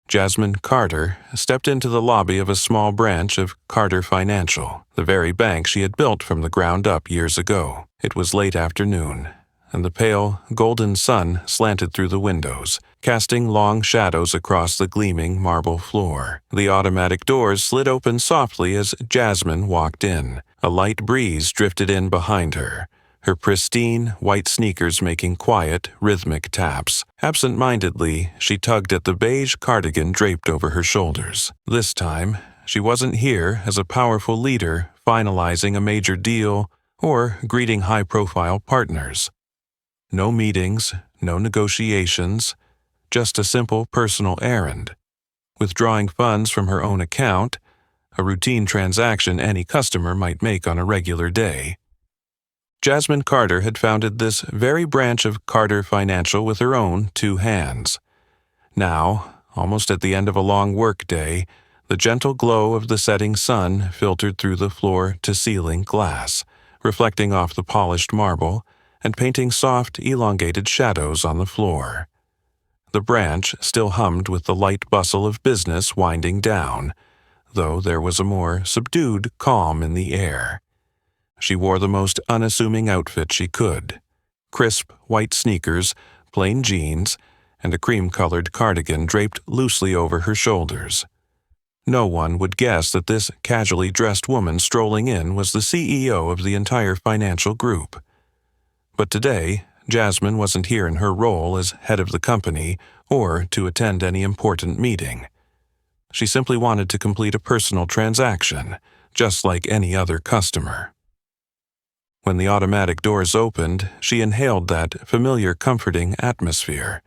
Jasmine Carter stepped into the lobby of a small branch of Carter Financial, the very bank she had built from the ground up years ago. It was late afternoon, and the pale, golden sun slanted through the windows, casting long shadows across the gleaming marble floor. The automatic doors slid open softly as Jasmine walked in. A light breeze drifted in behind her, her pristine white sneakers making quiet, rhythmic taps. Absent-mindedly, she tugged at the beige cardigan draped over her shoulders. This time, she wasn't here as a powerful leader finalizing a major deal or greeting high-profile partners. No meetings, no negotiations, just a simple personal errand. Withdrawing funds from her own account, a routine transaction any customer might make on a regular day. Jasmine Carter had founded this very branch of Carter Financial with her own 2 hands. Now, almost at the end of a long workday, the gentle glow of the setting sun filtered through the floor-to-ceiling glass, reflecting off the polished marble and painting soft, elongated shadows on the floor. The branch still hummed with the light bustle of business winding down, though there was a more subdued calm in the air. She wore the most unassuming outfit she could: crisp white sneakers, plain jeans, and a cream-colored cardigan draped loosely over her shoulders. No one would guess that this casually dressed woman strolling in was the CEO of the entire financial group. But today, Jasmine wasn't here in her role as head of the company or to attend any important meeting. She simply wanted to complete a personal transaction, just like any other customer. When the automatic doors opened, she inhaled that familiar, comforting atmosphere.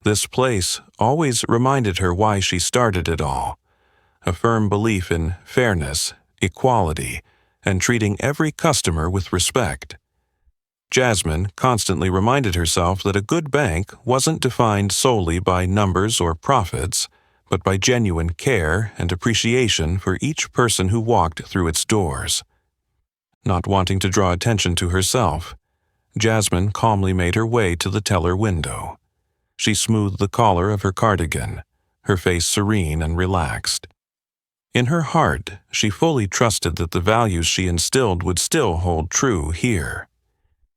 This place always reminded her why she started it all: a firm belief in fairness, equality, and treating every customer with respect. Jasmine constantly reminded herself that a good bank wasn't defined solely by numbers or profits, but by genuine care and appreciation for each person who walked through its doors. Not wanting to draw attention to herself, Jasmine calmly made her way to the teller window. She smoothed the collar of her cardigan, her face serene and relaxed. In her heart, she fully trusted that the values she instilled would still hold true here.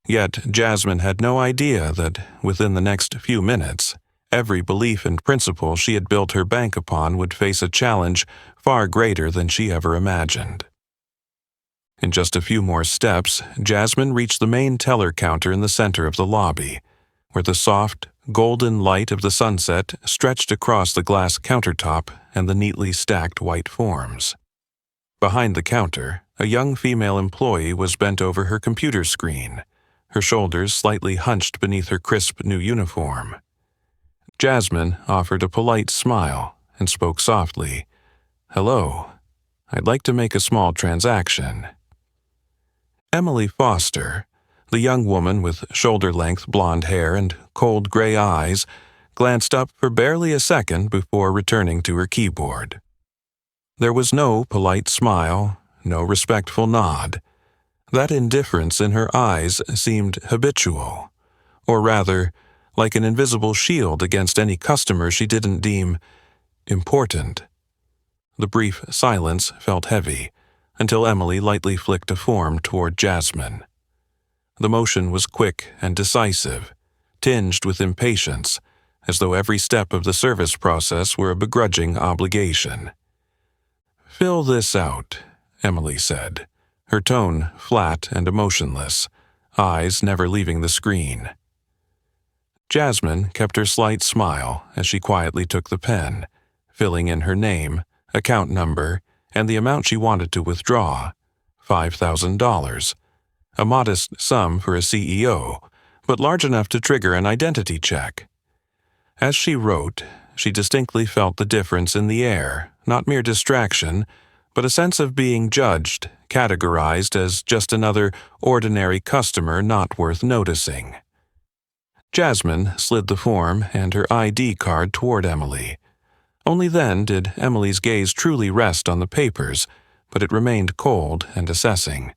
Yet Jasmine had no idea that, within the next few minutes, every belief and principle she had built her bank upon would face a challenge far greater than she ever imagined. In just a few more steps, Jasmine reached the main teller counter in the center of the lobby, where the soft, golden light of the sunset stretched across the glass countertop and the neatly stacked white forms. Behind the counter, a young female employee was bent over her computer screen, her shoulders slightly hunched beneath her crisp new uniform. Jasmine offered a polite smile and spoke softly. "Hello. I'd like to make a small transaction." Emily Foster, the young woman with shoulder-length blonde hair and cold gray eyes, glanced up for barely a second before returning to her keyboard. There was no polite smile, no respectful nod. That indifference in her eyes seemed habitual, or rather, like an invisible shield against any customer she didn't deem important. The brief silence felt heavy, until Emily lightly flicked a form toward Jasmine. The motion was quick and decisive, tinged with impatience, as though every step of the service process were a begrudging obligation. "Fill this out," Emily said, her tone flat and emotionless, eyes never leaving the screen. Jasmine kept her slight smile as she quietly took the pen, filling in her name, account number, and the amount she wanted to withdraw, $5,000, a modest sum for a CEO, but large enough to trigger an identity check. As she wrote, she distinctly felt the difference in the air, not mere distraction, but a sense of being judged, categorized as just another ordinary customer not worth noticing. Jasmine slid the form and her ID card toward Emily. Only then did Emily's gaze truly rest on the papers, but it remained cold and assessing.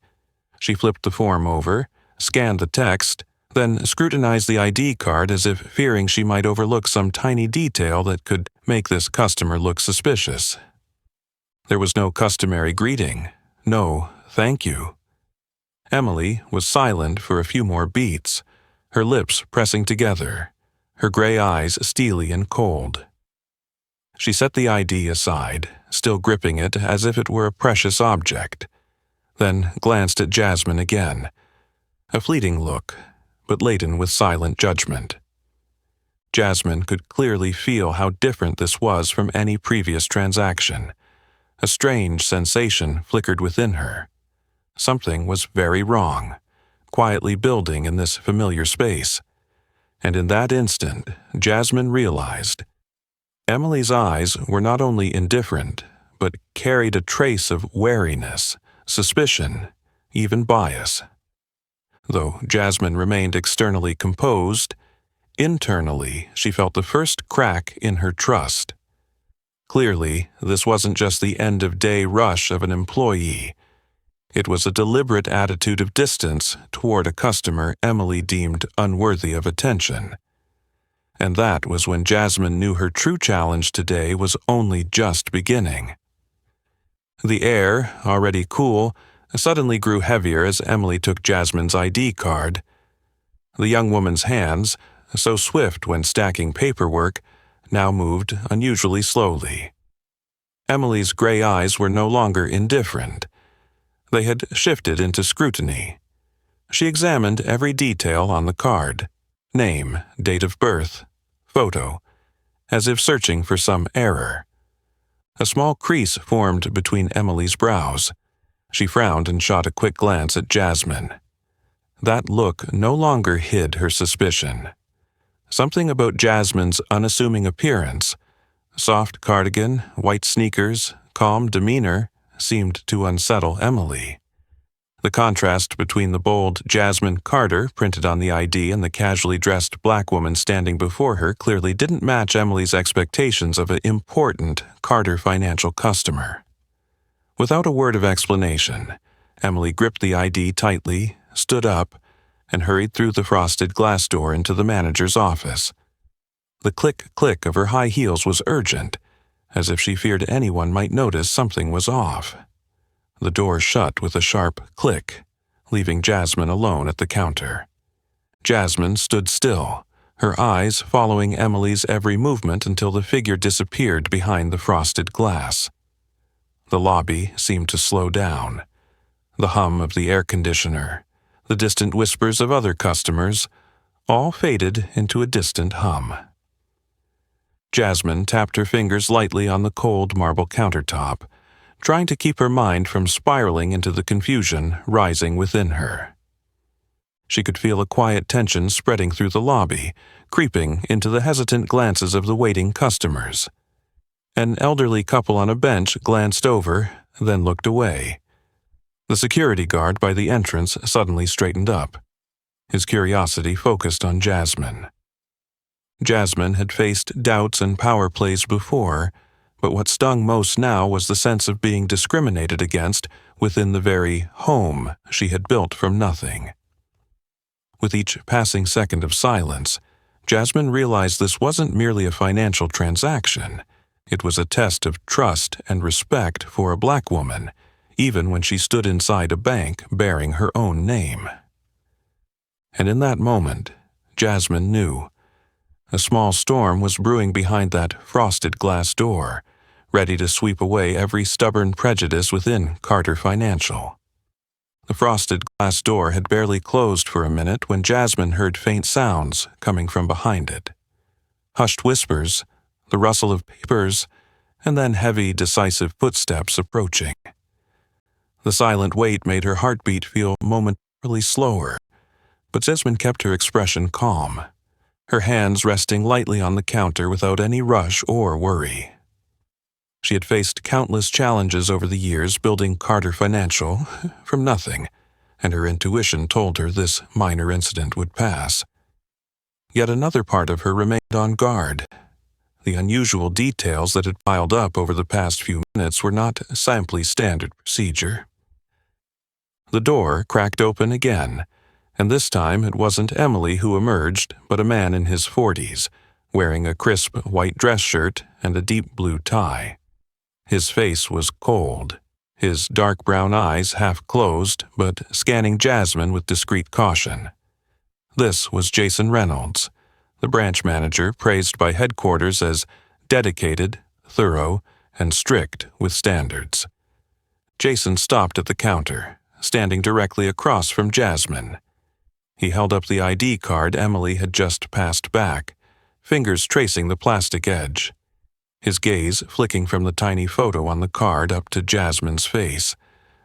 She flipped the form over, scanned the text, then scrutinized the ID card as if fearing she might overlook some tiny detail that could make this customer look suspicious. There was no customary greeting, no thank you. Emily was silent for a few more beats, her lips pressing together, her gray eyes steely and cold. She set the ID aside, still gripping it as if it were a precious object, then glanced at Jasmine again. A fleeting look, but laden with silent judgment. Jasmine could clearly feel how different this was from any previous transaction. A strange sensation flickered within her. Something was very wrong, quietly building in this familiar space. And in that instant, Jasmine realized Emily's eyes were not only indifferent, but carried a trace of wariness, suspicion, even bias. Though Jasmine remained externally composed, internally she felt the first crack in her trust. Clearly, this wasn't just the end-of-day rush of an employee. It was a deliberate attitude of distance toward a customer Emily deemed unworthy of attention. And that was when Jasmine knew her true challenge today was only just beginning. The air, already cool, suddenly grew heavier as Emily took Jasmine's ID card. The young woman's hands, so swift when stacking paperwork, now moved unusually slowly. Emily's gray eyes were no longer indifferent. They had shifted into scrutiny. She examined every detail on the card: name, date of birth, photo, as if searching for some error. A small crease formed between Emily's brows. She frowned and shot a quick glance at Jasmine. That look no longer hid her suspicion. Something about Jasmine's unassuming appearance, soft cardigan, white sneakers, calm demeanor, seemed to unsettle Emily. The contrast between the bold Jasmine Carter printed on the ID and the casually dressed black woman standing before her clearly didn't match Emily's expectations of an important Carter financial customer. Without a word of explanation, Emily gripped the ID tightly, stood up, and hurried through the frosted glass door into the manager's office. The click-click of her high heels was urgent, as if she feared anyone might notice something was off. The door shut with a sharp click, leaving Jasmine alone at the counter. Jasmine stood still, her eyes following Emily's every movement until the figure disappeared behind the frosted glass. The lobby seemed to slow down. The hum of the air conditioner, the distant whispers of other customers, all faded into a distant hum. Jasmine tapped her fingers lightly on the cold marble countertop, trying to keep her mind from spiraling into the confusion rising within her. She could feel a quiet tension spreading through the lobby, creeping into the hesitant glances of the waiting customers. An elderly couple on a bench glanced over, then looked away. The security guard by the entrance suddenly straightened up. His curiosity focused on Jasmine. Jasmine had faced doubts and power plays before, but what stung most now was the sense of being discriminated against within the very home she had built from nothing. With each passing second of silence, Jasmine realized this wasn't merely a financial transaction. It was a test of trust and respect for a black woman, even when she stood inside a bank bearing her own name. And in that moment, Jasmine knew. A small storm was brewing behind that frosted glass door, ready to sweep away every stubborn prejudice within Carter Financial. The frosted glass door had barely closed for a minute when Jasmine heard faint sounds coming from behind it. Hushed whispers, the rustle of papers, and then heavy, decisive footsteps approaching. The silent wait made her heartbeat feel momentarily slower, but Jasmine kept her expression calm, her hands resting lightly on the counter without any rush or worry. She had faced countless challenges over the years building Carter Financial from nothing, and her intuition told her this minor incident would pass. Yet another part of her remained on guard. The unusual details that had piled up over the past few minutes were not simply standard procedure. The door cracked open again, and this time it wasn't Emily who emerged, but a man in his 40s, wearing a crisp white dress shirt and a deep blue tie. His face was cold, his dark brown eyes half closed but scanning Jasmine with discreet caution. This was Jason Reynolds, the branch manager praised by headquarters as dedicated, thorough, and strict with standards. Jason stopped at the counter, standing directly across from Jasmine. He held up the ID card Emily had just passed back, fingers tracing the plastic edge. His gaze flicking from the tiny photo on the card up to Jasmine's face,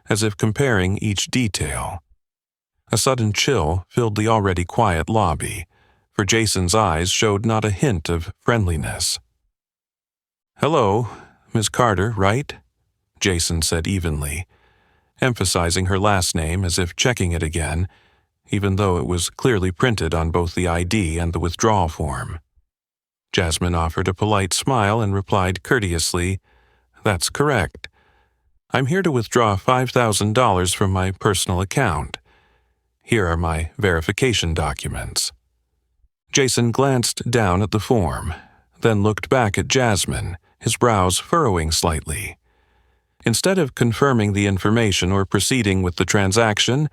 as if comparing each detail. A sudden chill filled the already quiet lobby, for Jason's eyes showed not a hint of friendliness. "Hello, Miss Carter, right?" Jason said evenly, emphasizing her last name as if checking it again, even though it was clearly printed on both the ID and the withdrawal form. Jasmine offered a polite smile and replied courteously, "That's correct. I'm here to withdraw $5,000 from my personal account. Here are my verification documents." Jason glanced down at the form, then looked back at Jasmine, his brows furrowing slightly. Instead of confirming the information or proceeding with the transaction,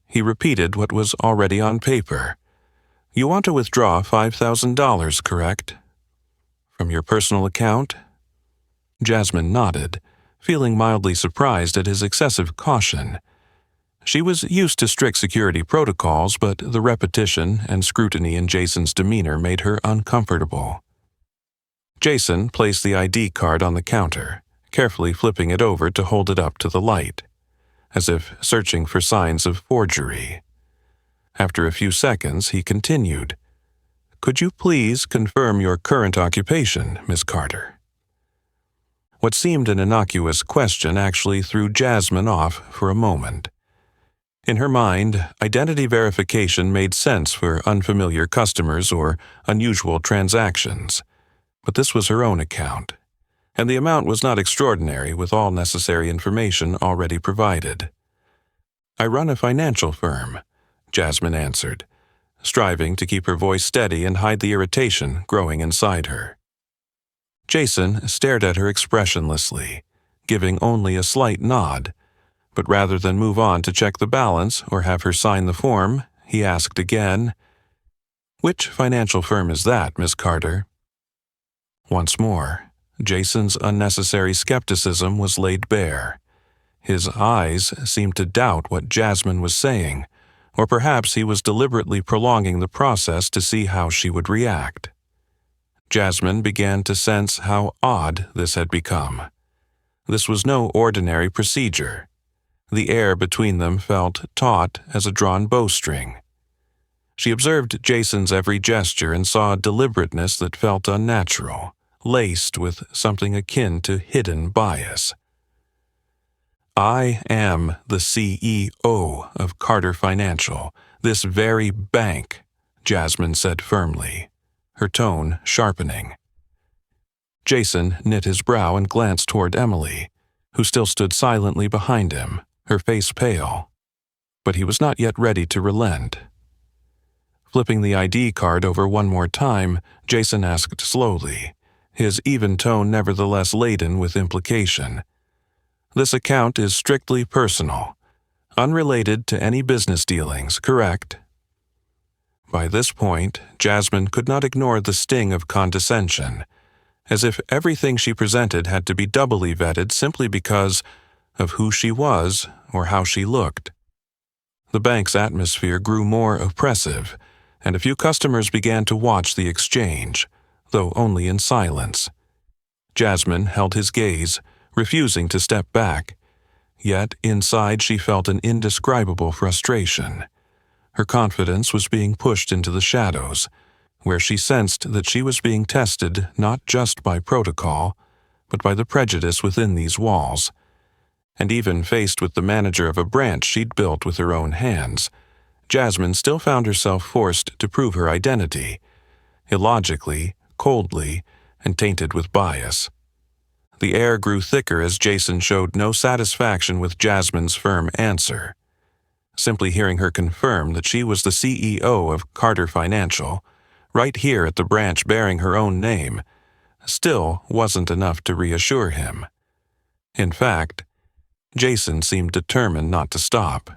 he repeated what was already on paper. "You want to withdraw $5,000, correct? From your personal account?" Jasmine nodded, feeling mildly surprised at his excessive caution. She was used to strict security protocols, but the repetition and scrutiny in Jason's demeanor made her uncomfortable. Jason placed the ID card on the counter, carefully flipping it over to hold it up to the light, as if searching for signs of forgery. After a few seconds, he continued, "Could you please confirm your current occupation, Miss Carter?" What seemed an innocuous question actually threw Jasmine off for a moment. In her mind, identity verification made sense for unfamiliar customers or unusual transactions, but this was her own account, and the amount was not extraordinary with all necessary information already provided. "I run a financial firm," Jasmine answered, striving to keep her voice steady and hide the irritation growing inside her. Jason stared at her expressionlessly, giving only a slight nod, but rather than move on to check the balance or have her sign the form, he asked again, "Which financial firm is that, Miss Carter?" Once more, Jason's unnecessary skepticism was laid bare. His eyes seemed to doubt what Jasmine was saying, or perhaps he was deliberately prolonging the process to see how she would react. Jasmine began to sense how odd this had become. This was no ordinary procedure. The air between them felt taut as a drawn bowstring. She observed Jason's every gesture and saw a deliberateness that felt unnatural, laced with something akin to hidden bias. "I am the CEO of Carter Financial, this very bank," Jasmine said firmly, her tone sharpening. Jason knit his brow and glanced toward Emily, who still stood silently behind him, her face pale. But he was not yet ready to relent. Flipping the ID card over one more time, Jason asked slowly, his even tone nevertheless laden with implication, "This account is strictly personal, unrelated to any business dealings, correct?" By this point, Jasmine could not ignore the sting of condescension, as if everything she presented had to be doubly vetted simply because of who she was or how she looked. The bank's atmosphere grew more oppressive, and a few customers began to watch the exchange, though only in silence. Jasmine held his gaze, refusing to step back, yet inside she felt an indescribable frustration. Her confidence was being pushed into the shadows, where she sensed that she was being tested not just by protocol, but by the prejudice within these walls. And even faced with the manager of a branch she'd built with her own hands, Jasmine still found herself forced to prove her identity, illogically, coldly, and tainted with bias. The air grew thicker as Jason showed no satisfaction with Jasmine's firm answer. Simply hearing her confirm that she was the CEO of Carter Financial, right here at the branch bearing her own name, still wasn't enough to reassure him. In fact, Jason seemed determined not to stop.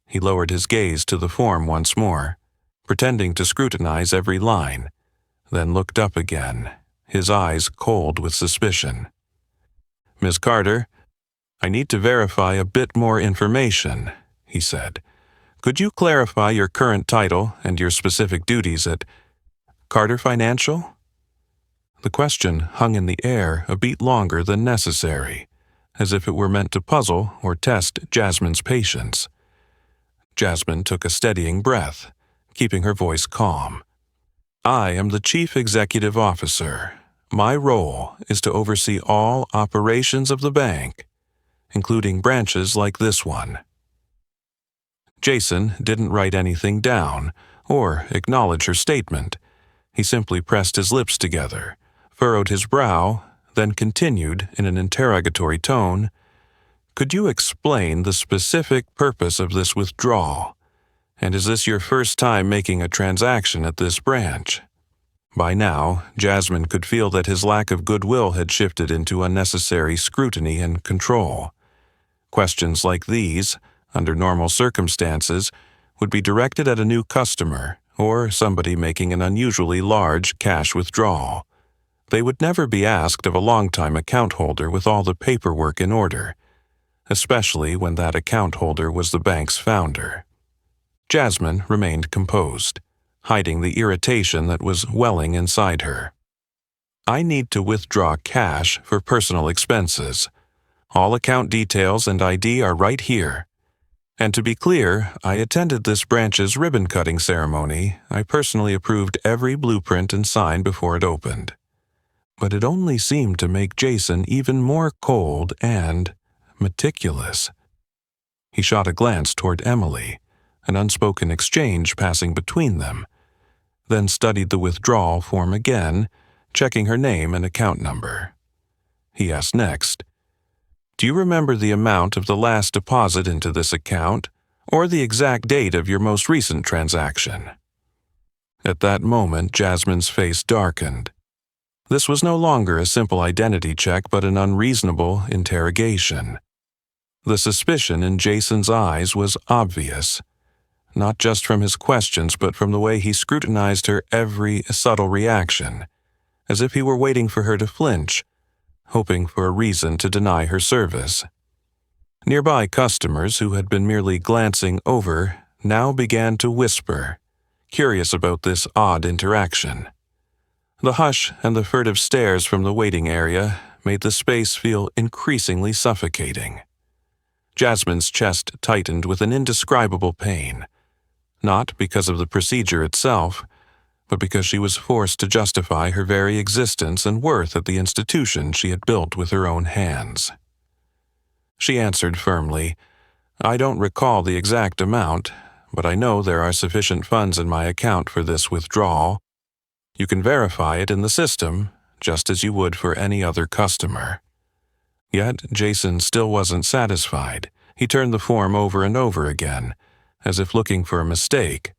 He lowered his gaze to the form once more, pretending to scrutinize every line, then looked up again, his eyes cold with suspicion. "Miss Carter, I need to verify a bit more information," he said. "Could you clarify your current title and your specific duties at Carter Financial?" The question hung in the air a beat longer than necessary, as if it were meant to puzzle or test Jasmine's patience. Jasmine took a steadying breath, keeping her voice calm. "I am the Chief Executive Officer. My role is to oversee all operations of the bank, including branches like this one." Jason didn't write anything down or acknowledge her statement. He simply pressed his lips together, furrowed his brow, then continued in an interrogatory tone, "Could you explain the specific purpose of this withdrawal? And is this your first time making a transaction at this branch?" By now, Jasmine could feel that his lack of goodwill had shifted into unnecessary scrutiny and control. Questions like these, under normal circumstances, would be directed at a new customer or somebody making an unusually large cash withdrawal. They would never be asked of a longtime account holder with all the paperwork in order, especially when that account holder was the bank's founder. Jasmine remained composed, hiding the irritation that was welling inside her. "I need to withdraw cash for personal expenses. All account details and ID are right here. And to be clear, I attended this branch's ribbon-cutting ceremony. I personally approved every blueprint and sign before it opened." But it only seemed to make Jason even more cold and meticulous. He shot a glance toward Emily, an unspoken exchange passing between them, then studied the withdrawal form again, checking her name and account number. He asked next, "Do you remember the amount of the last deposit into this account, or the exact date of your most recent transaction?" At that moment, Jasmine's face darkened. This was no longer a simple identity check but an unreasonable interrogation. The suspicion in Jason's eyes was obvious, not just from his questions but from the way he scrutinized her every subtle reaction, as if he were waiting for her to flinch, hoping for a reason to deny her service. Nearby customers who had been merely glancing over now began to whisper, curious about this odd interaction. The hush and the furtive stares from the waiting area made the space feel increasingly suffocating. Jasmine's chest tightened with an indescribable pain, not because of the procedure itself, but because she was forced to justify her very existence and worth at the institution she had built with her own hands. She answered firmly, "I don't recall the exact amount, but I know there are sufficient funds in my account for this withdrawal. You can verify it in the system, just as you would for any other customer." Yet Jason still wasn't satisfied. He turned the form over and over again, as if looking for a mistake,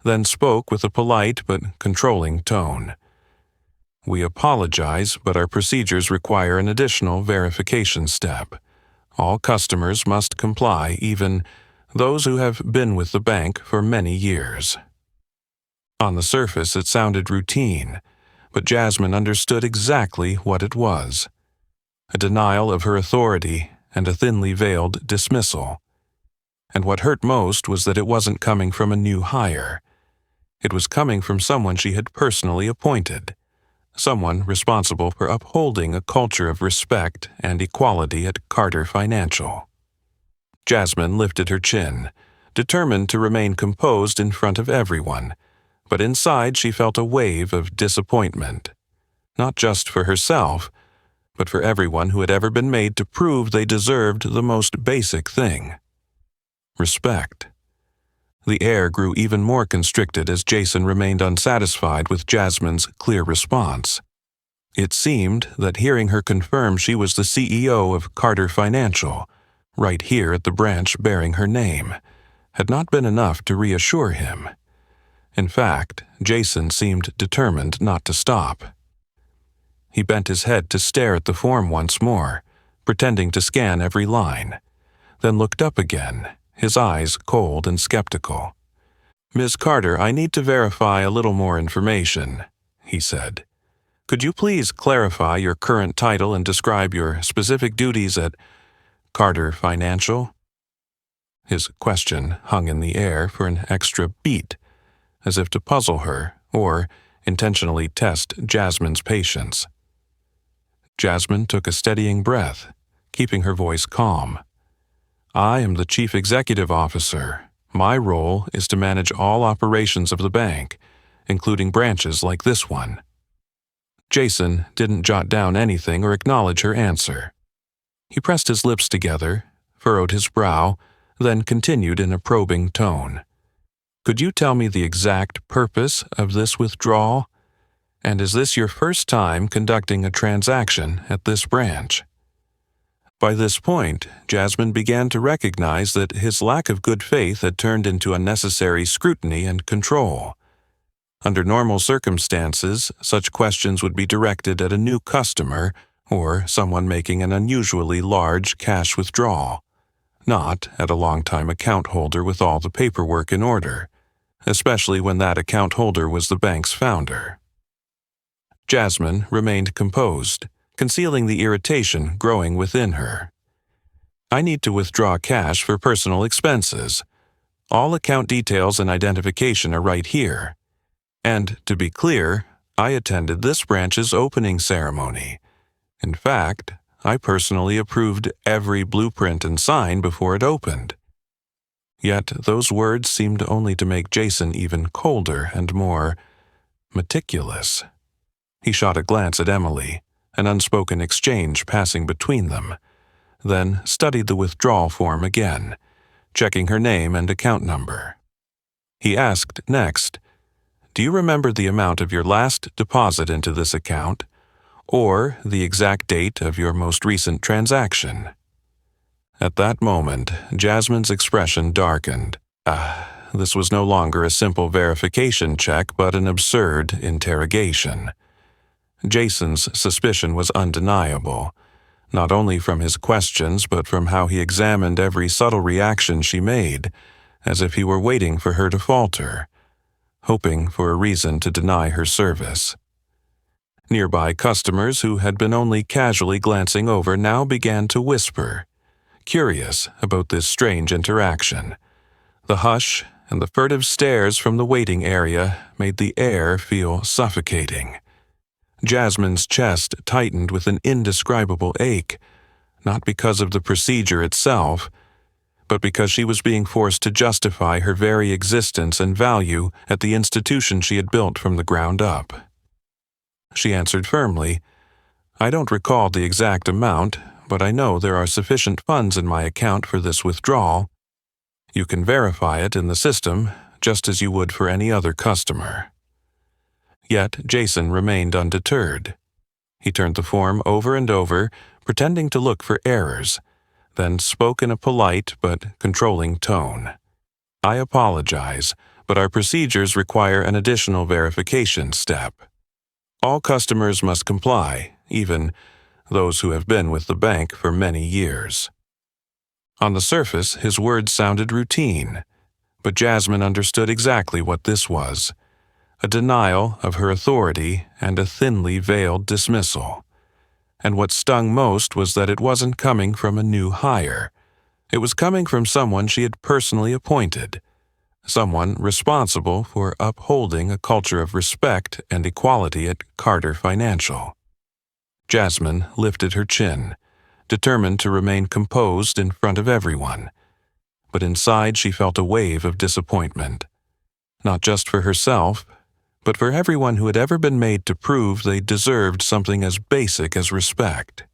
then spoke with a polite but controlling tone. "We apologize, but our procedures require an additional verification step. All customers must comply, even those who have been with the bank for many years." On the surface, it sounded routine, but Jasmine understood exactly what it was: a denial of her authority and a thinly veiled dismissal. And what hurt most was that it wasn't coming from a new hire. It was coming from someone she had personally appointed, someone responsible for upholding a culture of respect and equality at Carter Financial. Jasmine lifted her chin, determined to remain composed in front of everyone, but inside she felt a wave of disappointment, not just for herself, but for everyone who had ever been made to prove they deserved the most basic thing: respect. The air grew even more constricted as Jason remained unsatisfied with Jasmine's clear response. It seemed that hearing her confirm she was the CEO of Carter Financial, right here at the branch bearing her name, had not been enough to reassure him. In fact, Jason seemed determined not to stop. He bent his head to stare at the form once more, pretending to scan every line, then looked up again, his eyes cold and skeptical. "Ms. Carter, I need to verify a little more information," he said. "Could you please clarify your current title and describe your specific duties at Carter Financial?" His question hung in the air for an extra beat, as if to puzzle her or intentionally test Jasmine's patience. Jasmine took a steadying breath, keeping her voice calm. "I am the Chief Executive Officer. My role is to manage all operations of the bank, including branches like this one." Jason didn't jot down anything or acknowledge her answer. He pressed his lips together, furrowed his brow, then continued in a probing tone. "Could you tell me the exact purpose of this withdrawal? And is this your first time conducting a transaction at this branch?" By this point, Jasmine began to recognize that his lack of good faith had turned into unnecessary scrutiny and control. Under normal circumstances, such questions would be directed at a new customer or someone making an unusually large cash withdrawal, not at a long-time account holder with all the paperwork in order, especially when that account holder was the bank's founder. Jasmine remained composed, concealing the irritation growing within her. "I need to withdraw cash for personal expenses. All account details and identification are right here. And, to be clear, I attended this branch's opening ceremony. In fact, I personally approved every blueprint and sign before it opened." Yet those words seemed only to make Jason even colder and more meticulous. He shot a glance at Emily, an unspoken exchange passing between them, then studied the withdrawal form again, checking her name and account number. He asked next, "Do you remember the amount of your last deposit into this account, or the exact date of your most recent transaction?" At that moment, Jasmine's expression darkened. This was no longer a simple verification check, but an absurd interrogation. Jason's suspicion was undeniable, not only from his questions but from how he examined every subtle reaction she made, as if he were waiting for her to falter, hoping for a reason to deny her service. Nearby customers who had been only casually glancing over now began to whisper, curious about this strange interaction. The hush and the furtive stares from the waiting area made the air feel suffocating. Jasmine's chest tightened with an indescribable ache, not because of the procedure itself, but because she was being forced to justify her very existence and value at the institution she had built from the ground up. She answered firmly, "I don't recall the exact amount, but I know there are sufficient funds in my account for this withdrawal. You can verify it in the system, just as you would for any other customer." Yet Jason remained undeterred. He turned the form over and over, pretending to look for errors, then spoke in a polite but controlling tone. "I apologize, but our procedures require an additional verification step. All customers must comply, even those who have been with the bank for many years." On the surface, his words sounded routine, but Jasmine understood exactly what this was: a denial of her authority and a thinly veiled dismissal. And what stung most was that it wasn't coming from a new hire. It was coming from someone she had personally appointed, someone responsible for upholding a culture of respect and equality at Carter Financial. Jasmine lifted her chin, determined to remain composed in front of everyone. But inside she felt a wave of disappointment, not just for herself, but for everyone who had ever been made to prove they deserved something as basic as respect.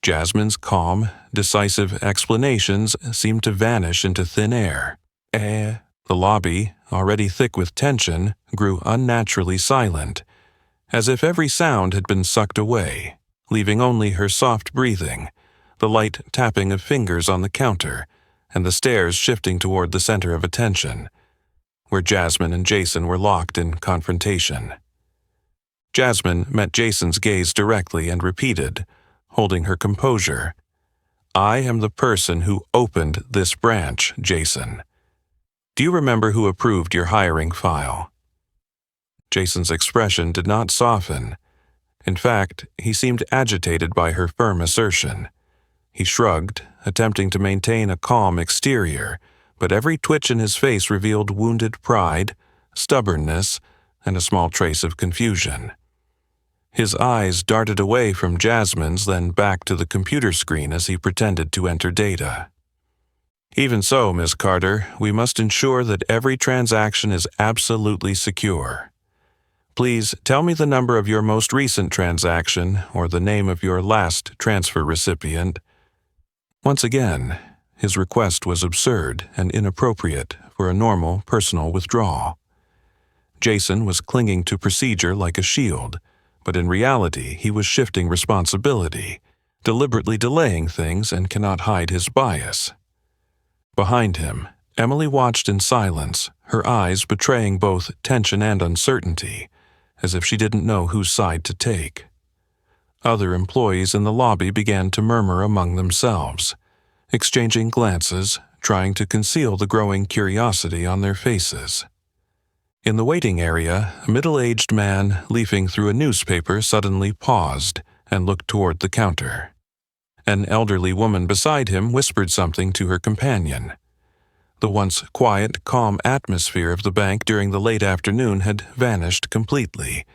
Jasmine's calm, decisive explanations seemed to vanish into thin air. The lobby, already thick with tension, grew unnaturally silent, as if every sound had been sucked away, leaving only her soft breathing, the light tapping of fingers on the counter, and the stares shifting toward the center of attention, where Jasmine and Jason were locked in confrontation. Jasmine met Jason's gaze directly and repeated, holding her composure, "I am the person who opened this branch, Jason. Do you remember who approved your hiring file?" Jason's expression did not soften. In fact, he seemed agitated by her firm assertion. He shrugged, attempting to maintain a calm exterior, but every twitch in his face revealed wounded pride, stubbornness, and a small trace of confusion. His eyes darted away from Jasmine's, then back to the computer screen as he pretended to enter data. "Even so, Miss Carter, we must ensure that every transaction is absolutely secure. Please tell me the number of your most recent transaction or the name of your last transfer recipient." Once again, his request was absurd and inappropriate for a normal personal withdrawal. Jason was clinging to procedure like a shield, but in reality he was shifting responsibility, deliberately delaying things, and cannot hide his bias. Behind him, Emily watched in silence, her eyes betraying both tension and uncertainty, as if she didn't know whose side to take. Other employees in the lobby began to murmur among themselves, exchanging glances, trying to conceal the growing curiosity on their faces. In the waiting area, a middle-aged man leafing through a newspaper suddenly paused and looked toward the counter. An elderly woman beside him whispered something to her companion. The once quiet, calm atmosphere of the bank during the late afternoon had vanished completely,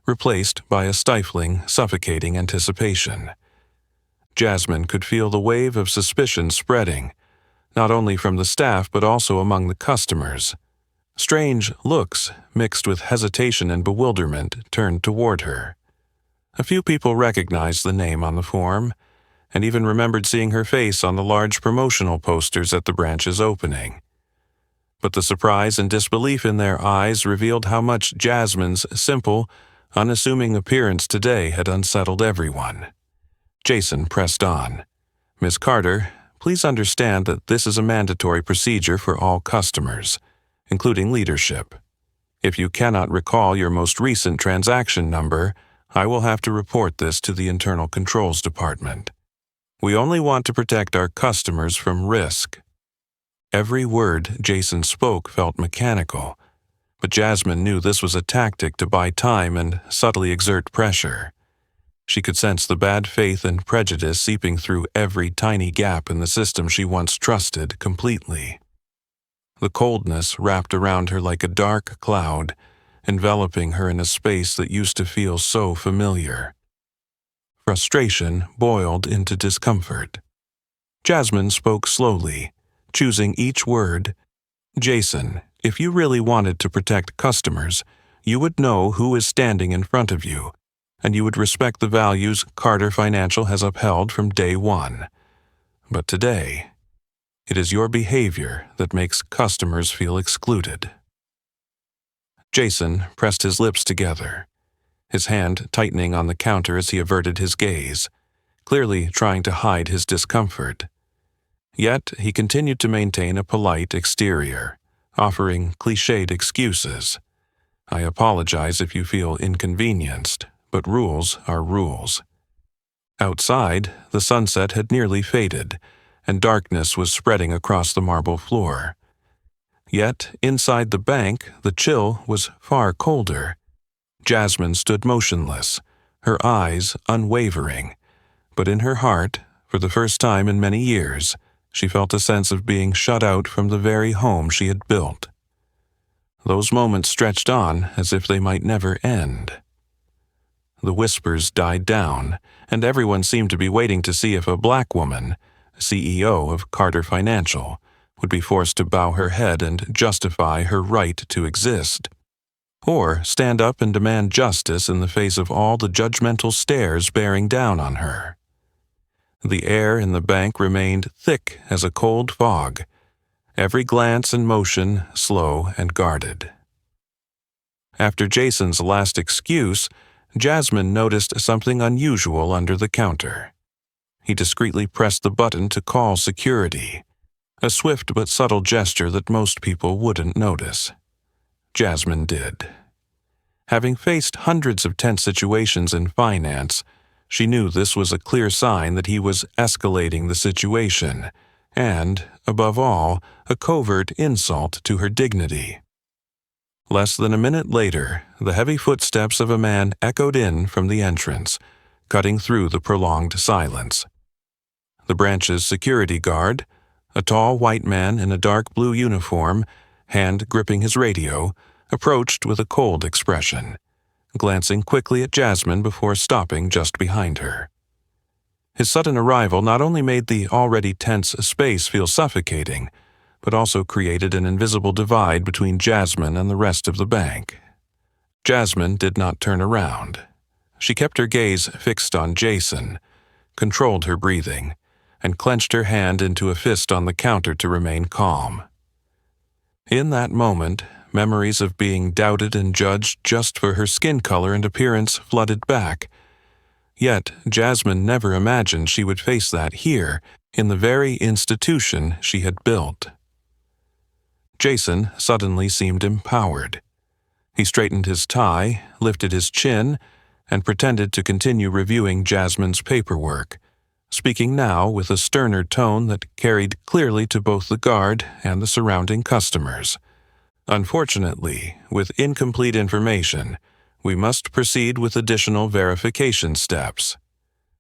replaced by a stifling, suffocating anticipation. Jasmine could feel the wave of suspicion spreading, not only from the staff but also among the customers. Strange looks, mixed with hesitation and bewilderment, turned toward her. A few people recognized the name on the form, and even remembered seeing her face on the large promotional posters at the branch's opening. But the surprise and disbelief in their eyes revealed how much Jasmine's simple, unassuming appearance today had unsettled everyone. Jason pressed on. "Miss Carter, please understand that this is a mandatory procedure for all customers, including leadership. If you cannot recall your most recent transaction number, I will have to report this to the Internal Controls Department. We only want to protect our customers from risk." Every word Jason spoke felt mechanical, but Jasmine knew this was a tactic to buy time and subtly exert pressure. She could sense the bad faith and prejudice seeping through every tiny gap in the system she once trusted completely. The coldness wrapped around her like a dark cloud, enveloping her in a space that used to feel so familiar. Frustration boiled into discomfort. Jasmine spoke slowly, choosing each word. "Jason, if you really wanted to protect customers, you would know who is standing in front of you, and you would respect the values Carter Financial has upheld from day one. But today, it is your behavior that makes customers feel excluded." Jason pressed his lips together, his hand tightening on the counter as he averted his gaze, clearly trying to hide his discomfort. Yet he continued to maintain a polite exterior, offering cliched excuses. "I apologize if you feel inconvenienced, but rules are rules." Outside, the sunset had nearly faded, and darkness was spreading across the marble floor. Yet, inside the bank, the chill was far colder. Jasmine stood motionless, her eyes unwavering, but in her heart, for the first time in many years, she felt a sense of being shut out from the very home she had built. Those moments stretched on as if they might never end. The whispers died down, and everyone seemed to be waiting to see if a black woman, CEO of Carter Financial, would be forced to bow her head and justify her right to exist, or stand up and demand justice in the face of all the judgmental stares bearing down on her. The air in the bank remained thick as a cold fog, every glance and motion slow and guarded. After Jason's last excuse, Jasmine noticed something unusual under the counter. He discreetly pressed the button to call security, a swift but subtle gesture that most people wouldn't notice. Jasmine did. Having faced hundreds of tense situations in finance, she knew this was a clear sign that he was escalating the situation, and, above all, a covert insult to her dignity. Less than a minute later, the heavy footsteps of a man echoed in from the entrance, cutting through the prolonged silence. The branch's security guard, a tall white man in a dark blue uniform, hand gripping his radio, approached with a cold expression, glancing quickly at Jasmine before stopping just behind her. His sudden arrival not only made the already tense space feel suffocating, but also created an invisible divide between Jasmine and the rest of the bank. Jasmine did not turn around. She kept her gaze fixed on Jason, controlled her breathing, and clenched her hand into a fist on the counter to remain calm. In that moment, memories of being doubted and judged just for her skin color and appearance flooded back. Yet, Jasmine never imagined she would face that here, in the very institution she had built. Jason suddenly seemed empowered. He straightened his tie, lifted his chin, and pretended to continue reviewing Jasmine's paperwork, speaking now with a sterner tone that carried clearly to both the guard and the surrounding customers. Unfortunately, with incomplete information, we must proceed with additional verification steps.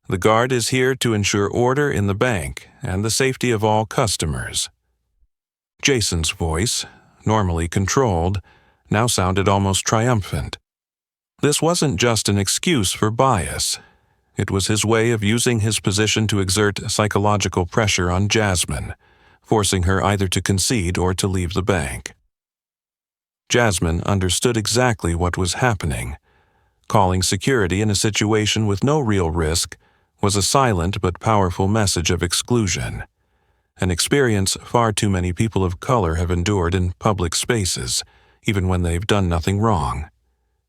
The guard is here to ensure order in the bank and the safety of all customers. Jason's voice, normally controlled, now sounded almost triumphant. This wasn't just an excuse for bias. It was his way of using his position to exert psychological pressure on Jasmine, forcing her either to concede or to leave the bank. Jasmine understood exactly what was happening. Calling security in a situation with no real risk was a silent but powerful message of exclusion, an experience far too many people of color have endured in public spaces, even when they've done nothing wrong.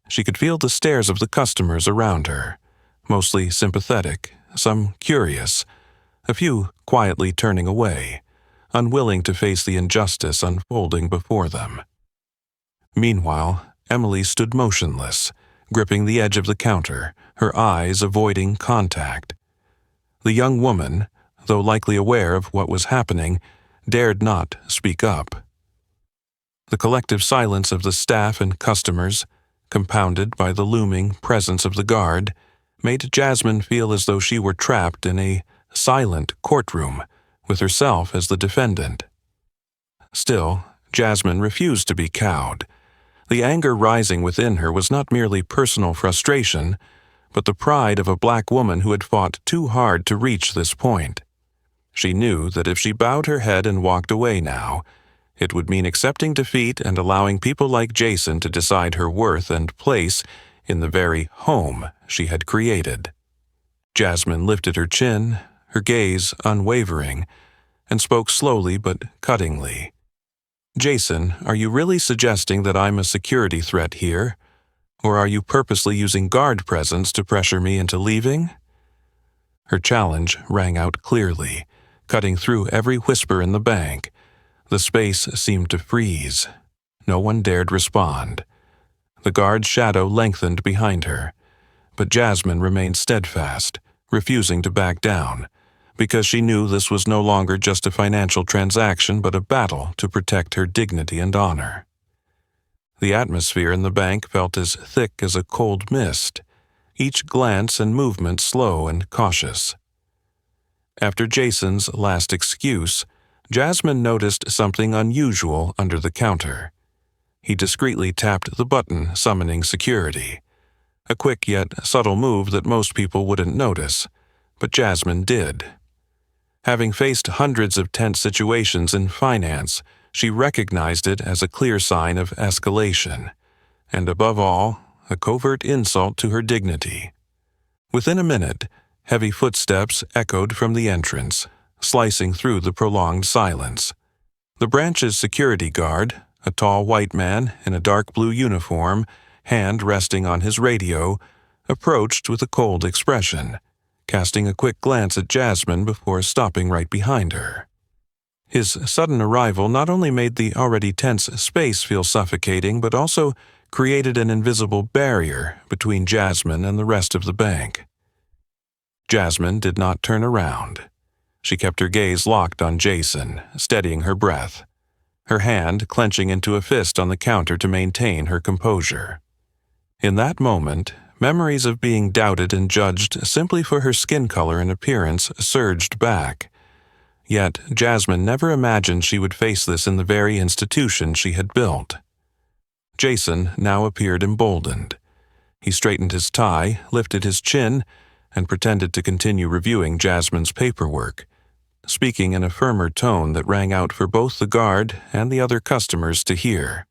She could feel the stares of the customers around her, mostly sympathetic, some curious, a few quietly turning away, unwilling to face the injustice unfolding before them. Meanwhile, Emily stood motionless, gripping the edge of the counter, her eyes avoiding contact. The young woman, though likely aware of what was happening, dared not speak up. The collective silence of the staff and customers, compounded by the looming presence of the guard, made Jasmine feel as though she were trapped in a silent courtroom, with herself as the defendant. Still, Jasmine refused to be cowed. The anger rising within her was not merely personal frustration, but the pride of a black woman who had fought too hard to reach this point. She knew that if she bowed her head and walked away now, it would mean accepting defeat and allowing people like Jason to decide her worth and place in the very home she had created. Jasmine lifted her chin, her gaze unwavering, and spoke slowly but cuttingly. "Jason, are you really suggesting that I'm a security threat here? Or are you purposely using guard presence to pressure me into leaving?" Her challenge rang out clearly, cutting through every whisper in the bank. The space seemed to freeze. No one dared respond. The guard's shadow lengthened behind her, but Jasmine remained steadfast, refusing to back down, because she knew this was no longer just a financial transaction but a battle to protect her dignity and honor. The atmosphere in the bank felt as thick as a cold mist, each glance and movement slow and cautious. After Jason's last excuse, Jasmine noticed something unusual under the counter. He discreetly tapped the button summoning security, a quick yet subtle move that most people wouldn't notice, but Jasmine did. Having faced hundreds of tense situations in finance, she recognized it as a clear sign of escalation, and above all, a covert insult to her dignity. Within a minute, heavy footsteps echoed from the entrance, slicing through the prolonged silence. The branch's security guard, a tall white man in a dark blue uniform, hand resting on his radio, approached with a cold expression, casting a quick glance at Jasmine before stopping right behind her. His sudden arrival not only made the already tense space feel suffocating, but also created an invisible barrier between Jasmine and the rest of the bank. Jasmine did not turn around. She kept her gaze locked on Jason, steadying her breath, her hand clenching into a fist on the counter to maintain her composure. In that moment, memories of being doubted and judged simply for her skin color and appearance surged back. Yet Jasmine never imagined she would face this in the very institution she had built. Jason now appeared emboldened. He straightened his tie, lifted his chin, and pretended to continue reviewing Jasmine's paperwork, speaking in a firmer tone that rang out for both the guard and the other customers to hear.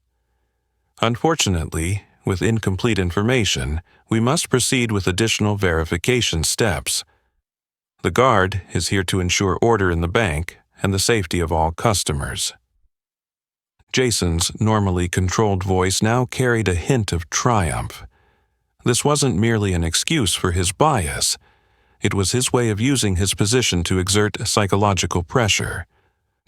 Unfortunately, with incomplete information, we must proceed with additional verification steps. The guard is here to ensure order in the bank and the safety of all customers. Jason's normally controlled voice now carried a hint of triumph. This wasn't merely an excuse for his bias. It was his way of using his position to exert psychological pressure,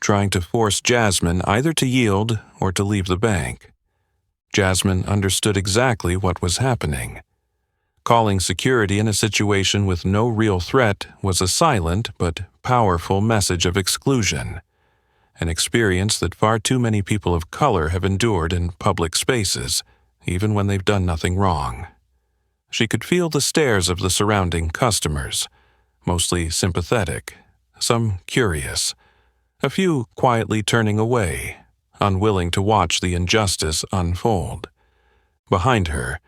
trying to force Jasmine either to yield or to leave the bank. Jasmine understood exactly what was happening. Calling security in a situation with no real threat was a silent but powerful message of exclusion, an experience that far too many people of color have endured in public spaces, even when they've done nothing wrong. She could feel the stares of the surrounding customers, mostly sympathetic, some curious, a few quietly turning away, unwilling to watch the injustice unfold. Behind her,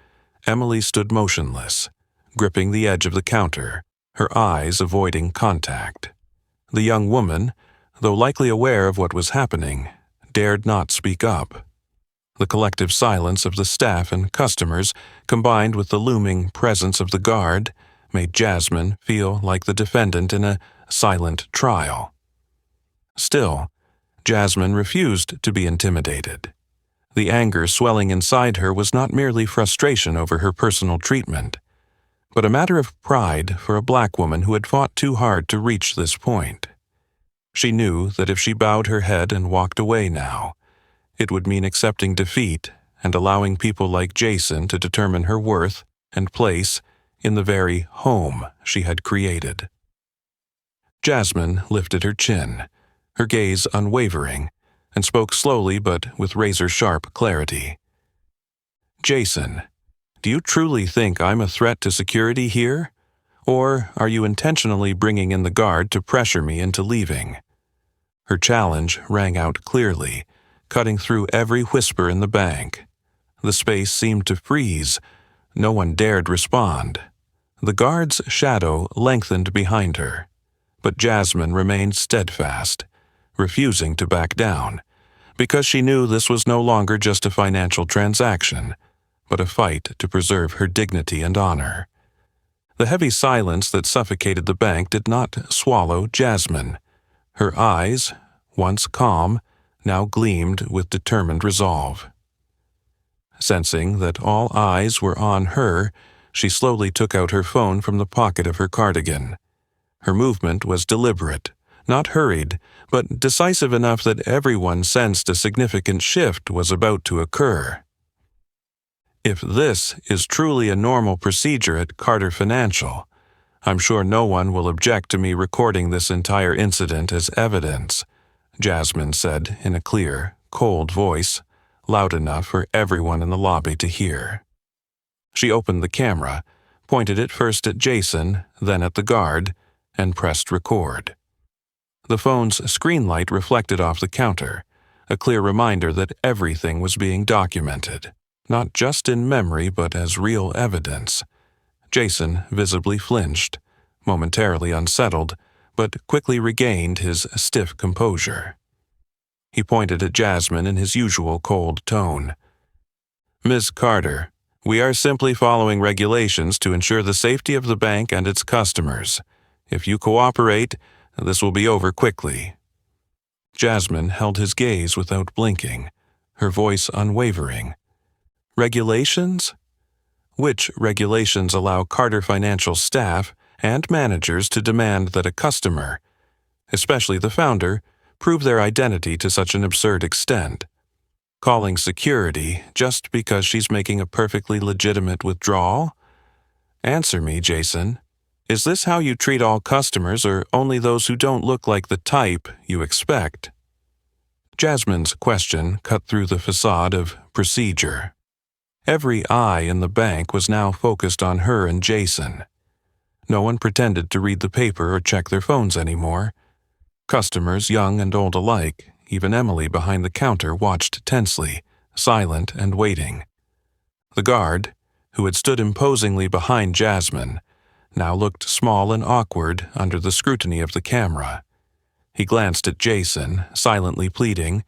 Emily stood motionless, gripping the edge of the counter, her eyes avoiding contact. The young woman, though likely aware of what was happening, dared not speak up. The collective silence of the staff and customers, combined with the looming presence of the guard, made Jasmine feel like the defendant in a silent trial. Still, Jasmine refused to be intimidated. The anger swelling inside her was not merely frustration over her personal treatment, but a matter of pride for a black woman who had fought too hard to reach this point. She knew that if she bowed her head and walked away now, it would mean accepting defeat and allowing people like Jason to determine her worth and place in the very home she had created. Jasmine lifted her chin, her gaze unwavering, and spoke slowly but with razor-sharp clarity. "Jason, do you truly think I'm a threat to security here? Or are you intentionally bringing in the guard to pressure me into leaving?" Her challenge rang out clearly, cutting through every whisper in the bank. The space seemed to freeze. No one dared respond. The guard's shadow lengthened behind her, but Jasmine remained steadfast, refusing to back down, because she knew this was no longer just a financial transaction, but a fight to preserve her dignity and honor. The heavy silence that suffocated the bank did not swallow Jasmine. Her eyes, once calm, now gleamed with determined resolve. Sensing that all eyes were on her, she slowly took out her phone from the pocket of her cardigan. Her movement was deliberate, not hurried, but decisive enough that everyone sensed a significant shift was about to occur. If this is truly a normal procedure at Carter Financial, I'm sure no one will object to me recording this entire incident as evidence, Jasmine said in a clear, cold voice, loud enough for everyone in the lobby to hear. She opened the camera, pointed it first at Jason, then at the guard, and pressed record. The phone's screen light reflected off the counter, a clear reminder that everything was being documented, not just in memory but as real evidence. Jason visibly flinched, momentarily unsettled, but quickly regained his stiff composure. He pointed at Jasmine in his usual cold tone. "Ms. Carter, we are simply following regulations to ensure the safety of the bank and its customers. If you cooperate, this will be over quickly." Jasmine held his gaze without blinking, her voice unwavering. "Regulations? Which regulations allow Carter Financial staff and managers to demand that a customer, especially the founder, prove their identity to such an absurd extent? Calling security just because she's making a perfectly legitimate withdrawal? Answer me, Jason. Is this how you treat all customers or only those who don't look like the type you expect? Jasmine's question cut through the facade of procedure. Every eye in the bank was now focused on her and Jason. No one pretended to read the paper or check their phones anymore. Customers, young and old alike, even Emily behind the counter, watched tensely, silent and waiting. The guard, who had stood imposingly behind Jasmine, now looked small and awkward under the scrutiny of the camera. He glanced at Jason, silently pleading,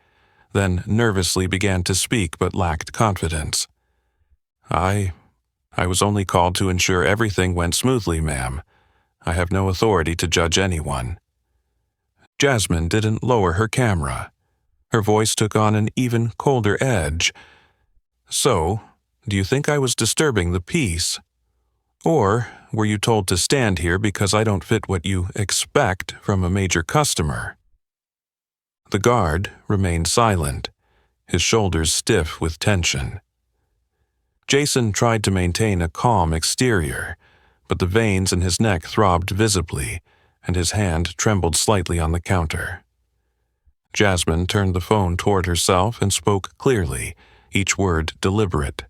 then nervously began to speak but lacked confidence. I was only called to ensure everything went smoothly, ma'am. I have no authority to judge anyone. Jasmine didn't lower her camera. Her voice took on an even colder edge. So, do you think I was disturbing the peace? Or were you told to stand here because I don't fit what you expect from a major customer? The guard remained silent, his shoulders stiff with tension. Jason tried to maintain a calm exterior, but the veins in his neck throbbed visibly, and his hand trembled slightly on the counter. Jasmine turned the phone toward herself and spoke clearly, each word deliberate.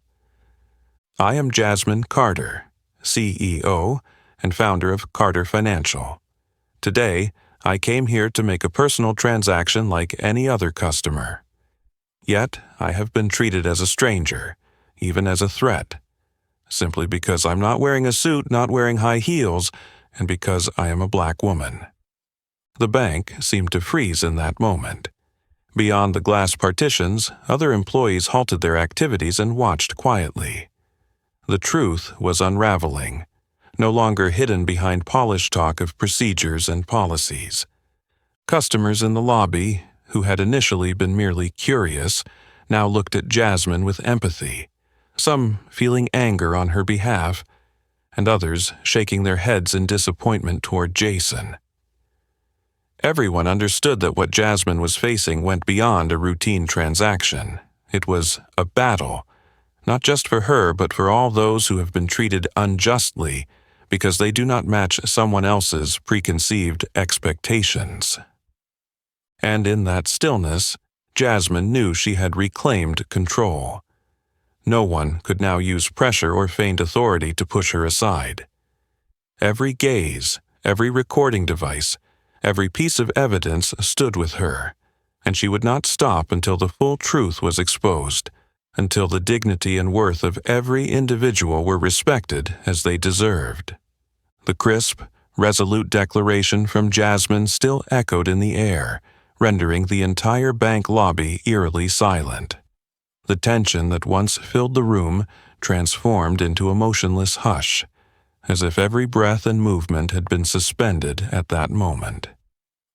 I am Jasmine Carter, CEO and founder of Carter Financial. Today, I came here to make a personal transaction like any other customer. Yet, I have been treated as a stranger, even as a threat, simply because I'm not wearing a suit, not wearing high heels, and because I am a black woman. The bank seemed to freeze in that moment. Beyond the glass partitions, other employees halted their activities and watched quietly. The truth was unraveling, no longer hidden behind polished talk of procedures and policies. Customers in the lobby, who had initially been merely curious, now looked at Jasmine with empathy, some feeling anger on her behalf, and others shaking their heads in disappointment toward Jason. Everyone understood that what Jasmine was facing went beyond a routine transaction. It was a battle, not just for her but for all those who have been treated unjustly because they do not match someone else's preconceived expectations. And in that stillness, Jasmine knew she had reclaimed control. No one could now use pressure or feigned authority to push her aside. Every gaze, every recording device, every piece of evidence stood with her, and she would not stop until the full truth was exposed, until the dignity and worth of every individual were respected as they deserved. The crisp, resolute declaration from Jasmine still echoed in the air, rendering the entire bank lobby eerily silent. The tension that once filled the room transformed into a motionless hush, as if every breath and movement had been suspended at that moment.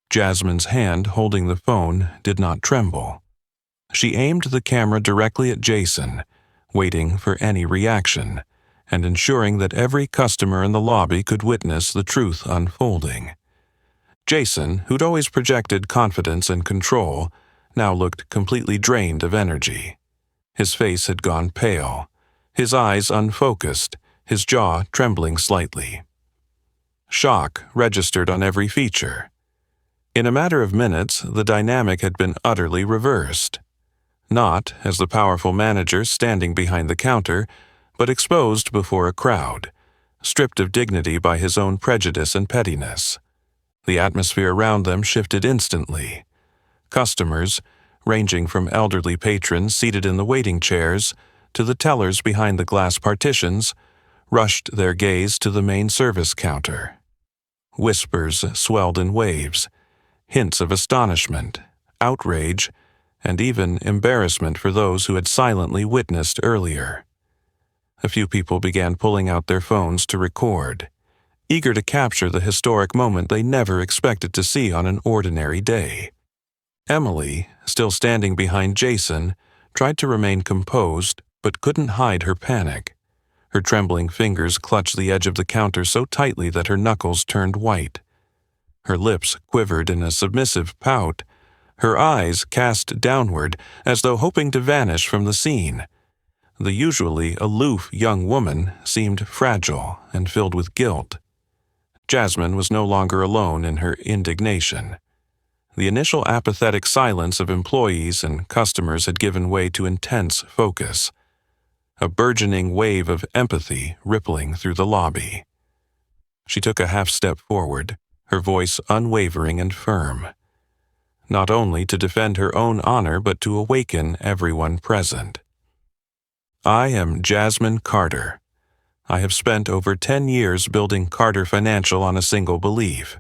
Jasmine's hand holding the phone did not tremble. She aimed the camera directly at Jason, waiting for any reaction, and ensuring that every customer in the lobby could witness the truth unfolding. Jason, who'd always projected confidence and control, now looked completely drained of energy. His face had gone pale, his eyes unfocused, his jaw trembling slightly. Shock registered on every feature. In a matter of minutes, the dynamic had been utterly reversed. Not as the powerful manager standing behind the counter, but exposed before a crowd, stripped of dignity by his own prejudice and pettiness. The atmosphere around them shifted instantly. Customers, ranging from elderly patrons seated in the waiting chairs to the tellers behind the glass partitions, rushed their gaze to the main service counter. Whispers swelled in waves, hints of astonishment, outrage, and even embarrassment for those who had silently witnessed earlier. A few people began pulling out their phones to record, eager to capture the historic moment they never expected to see on an ordinary day. Emily, still standing behind Jason, tried to remain composed but couldn't hide her panic. Her trembling fingers clutched the edge of the counter so tightly that her knuckles turned white. Her lips quivered in a submissive pout, her eyes cast downward as though hoping to vanish from the scene. The usually aloof young woman seemed fragile and filled with guilt. Jasmine was no longer alone in her indignation. The initial apathetic silence of employees and customers had given way to intense focus, a burgeoning wave of empathy rippling through the lobby. She took a half-step forward, her voice unwavering and firm, not only to defend her own honor but to awaken everyone present. I am Jasmine Carter. I have spent over 10 years building Carter Financial on a single belief.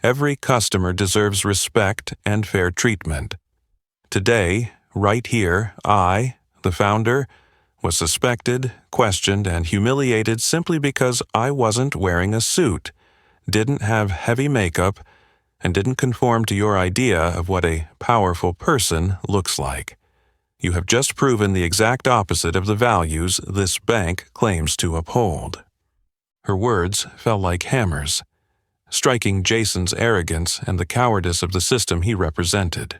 Every customer deserves respect and fair treatment. Today, right here, I, the founder, was suspected, questioned, and humiliated simply because I wasn't wearing a suit, didn't have heavy makeup, and didn't conform to your idea of what a powerful person looks like. You have just proven the exact opposite of the values this bank claims to uphold. Her words fell like hammers, striking Jason's arrogance and the cowardice of the system he represented.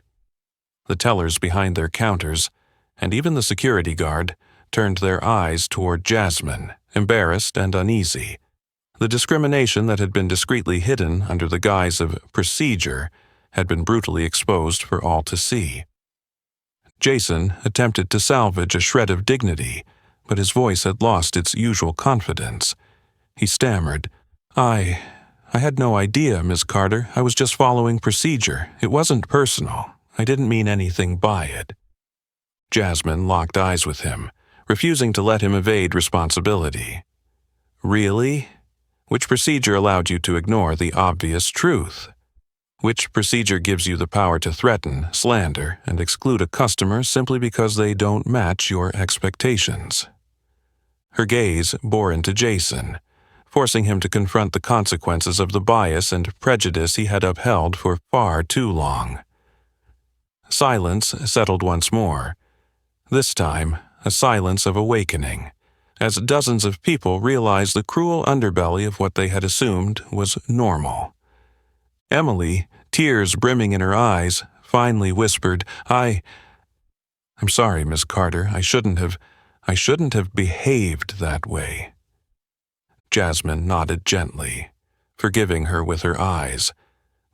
The tellers behind their counters, and even the security guard, turned their eyes toward Jasmine, embarrassed and uneasy. The discrimination that had been discreetly hidden under the guise of procedure had been brutally exposed for all to see. Jason attempted to salvage a shred of dignity, but his voice had lost its usual confidence. He stammered, I had no idea, Miss Carter. I was just following procedure. It wasn't personal. I didn't mean anything by it." Jasmine locked eyes with him, refusing to let him evade responsibility. "Really? Which procedure allowed you to ignore the obvious truth? Which procedure gives you the power to threaten, slander, and exclude a customer simply because they don't match your expectations?" Her gaze bore into Jason, forcing him to confront the consequences of the bias and prejudice he had upheld for far too long. Silence settled once more, this time a silence of awakening, as dozens of people realized the cruel underbelly of what they had assumed was normal. Emily, tears brimming in her eyes, finally whispered, I'm sorry, Miss Carter. I shouldn't have behaved that way." Jasmine nodded gently, forgiving her with her eyes,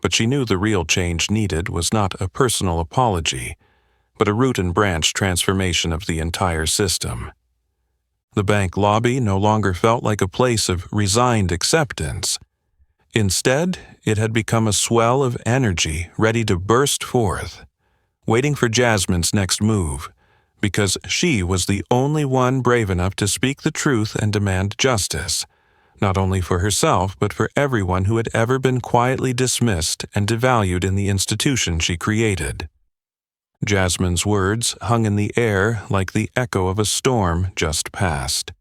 but she knew the real change needed was not a personal apology, but a root-and-branch transformation of the entire system. The bank lobby no longer felt like a place of resigned acceptance. Instead, it had become a swell of energy ready to burst forth, waiting for Jasmine's next move, because she was the only one brave enough to speak the truth and demand justice, not only for herself but for everyone who had ever been quietly dismissed and devalued in the institution she created. Jasmine's words hung in the air like the echo of a storm just past.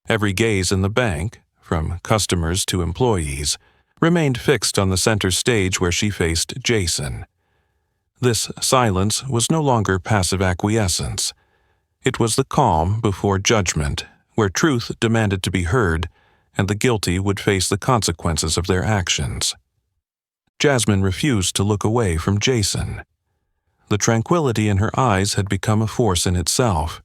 Every gaze in the bank, from customers to employees, remained fixed on the center stage where she faced Jason. This silence was no longer passive acquiescence. It was the calm before judgment, where truth demanded to be heard, and the guilty would face the consequences of their actions. Jasmine refused to look away from Jason. The tranquility in her eyes had become a force in itself.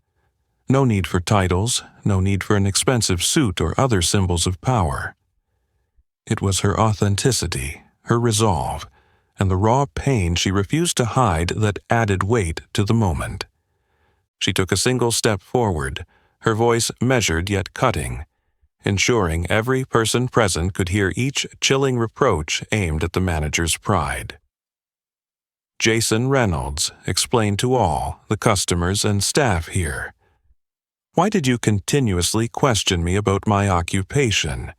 No need for titles, no need for an expensive suit or other symbols of power. It was her authenticity, her resolve, and the raw pain she refused to hide that added weight to the moment. She took a single step forward, her voice measured yet cutting, ensuring every person present could hear each chilling reproach aimed at the manager's pride. Jason Reynolds explained to all, the customers and staff here, "Why did you continuously question me about my occupation,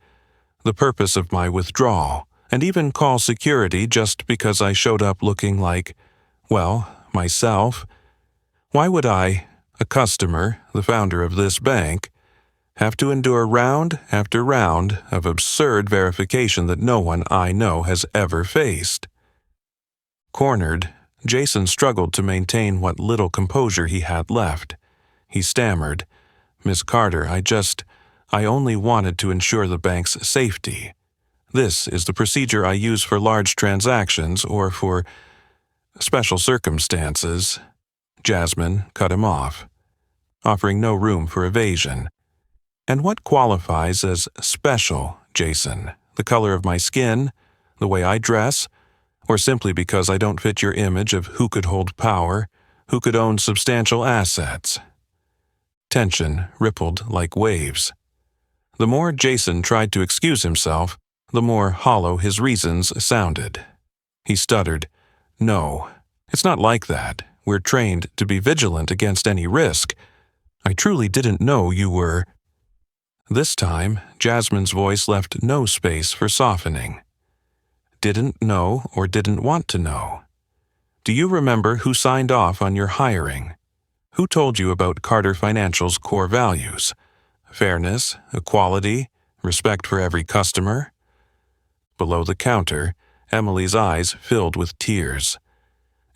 the purpose of my withdrawal, and even call security just because I showed up looking like, well, myself? Why would I, a customer, the founder of this bank, have to endure round after round of absurd verification that no one I know has ever faced?" Cornered, Jason struggled to maintain what little composure he had left. He stammered, "Miss Carter, I only wanted to ensure the bank's safety. This is the procedure I use for large transactions or for special circumstances. Jasmine cut him off, offering no room for evasion. And what qualifies as special, Jason? The color of my skin? The way I dress? Or simply because I don't fit your image of who could hold power, who could own substantial assets? Tension rippled like waves. The more Jason tried to excuse himself, the more hollow his reasons sounded. He stuttered, "No, it's not like that. We're trained to be vigilant against any risk. I truly didn't know you were—" This time, Jasmine's voice left no space for softening. "Didn't know or didn't want to know? Do you remember who signed off on your hiring? Who told you about Carter Financial's core values? Fairness, equality, respect for every customer?" Below the counter, Emily's eyes filled with tears.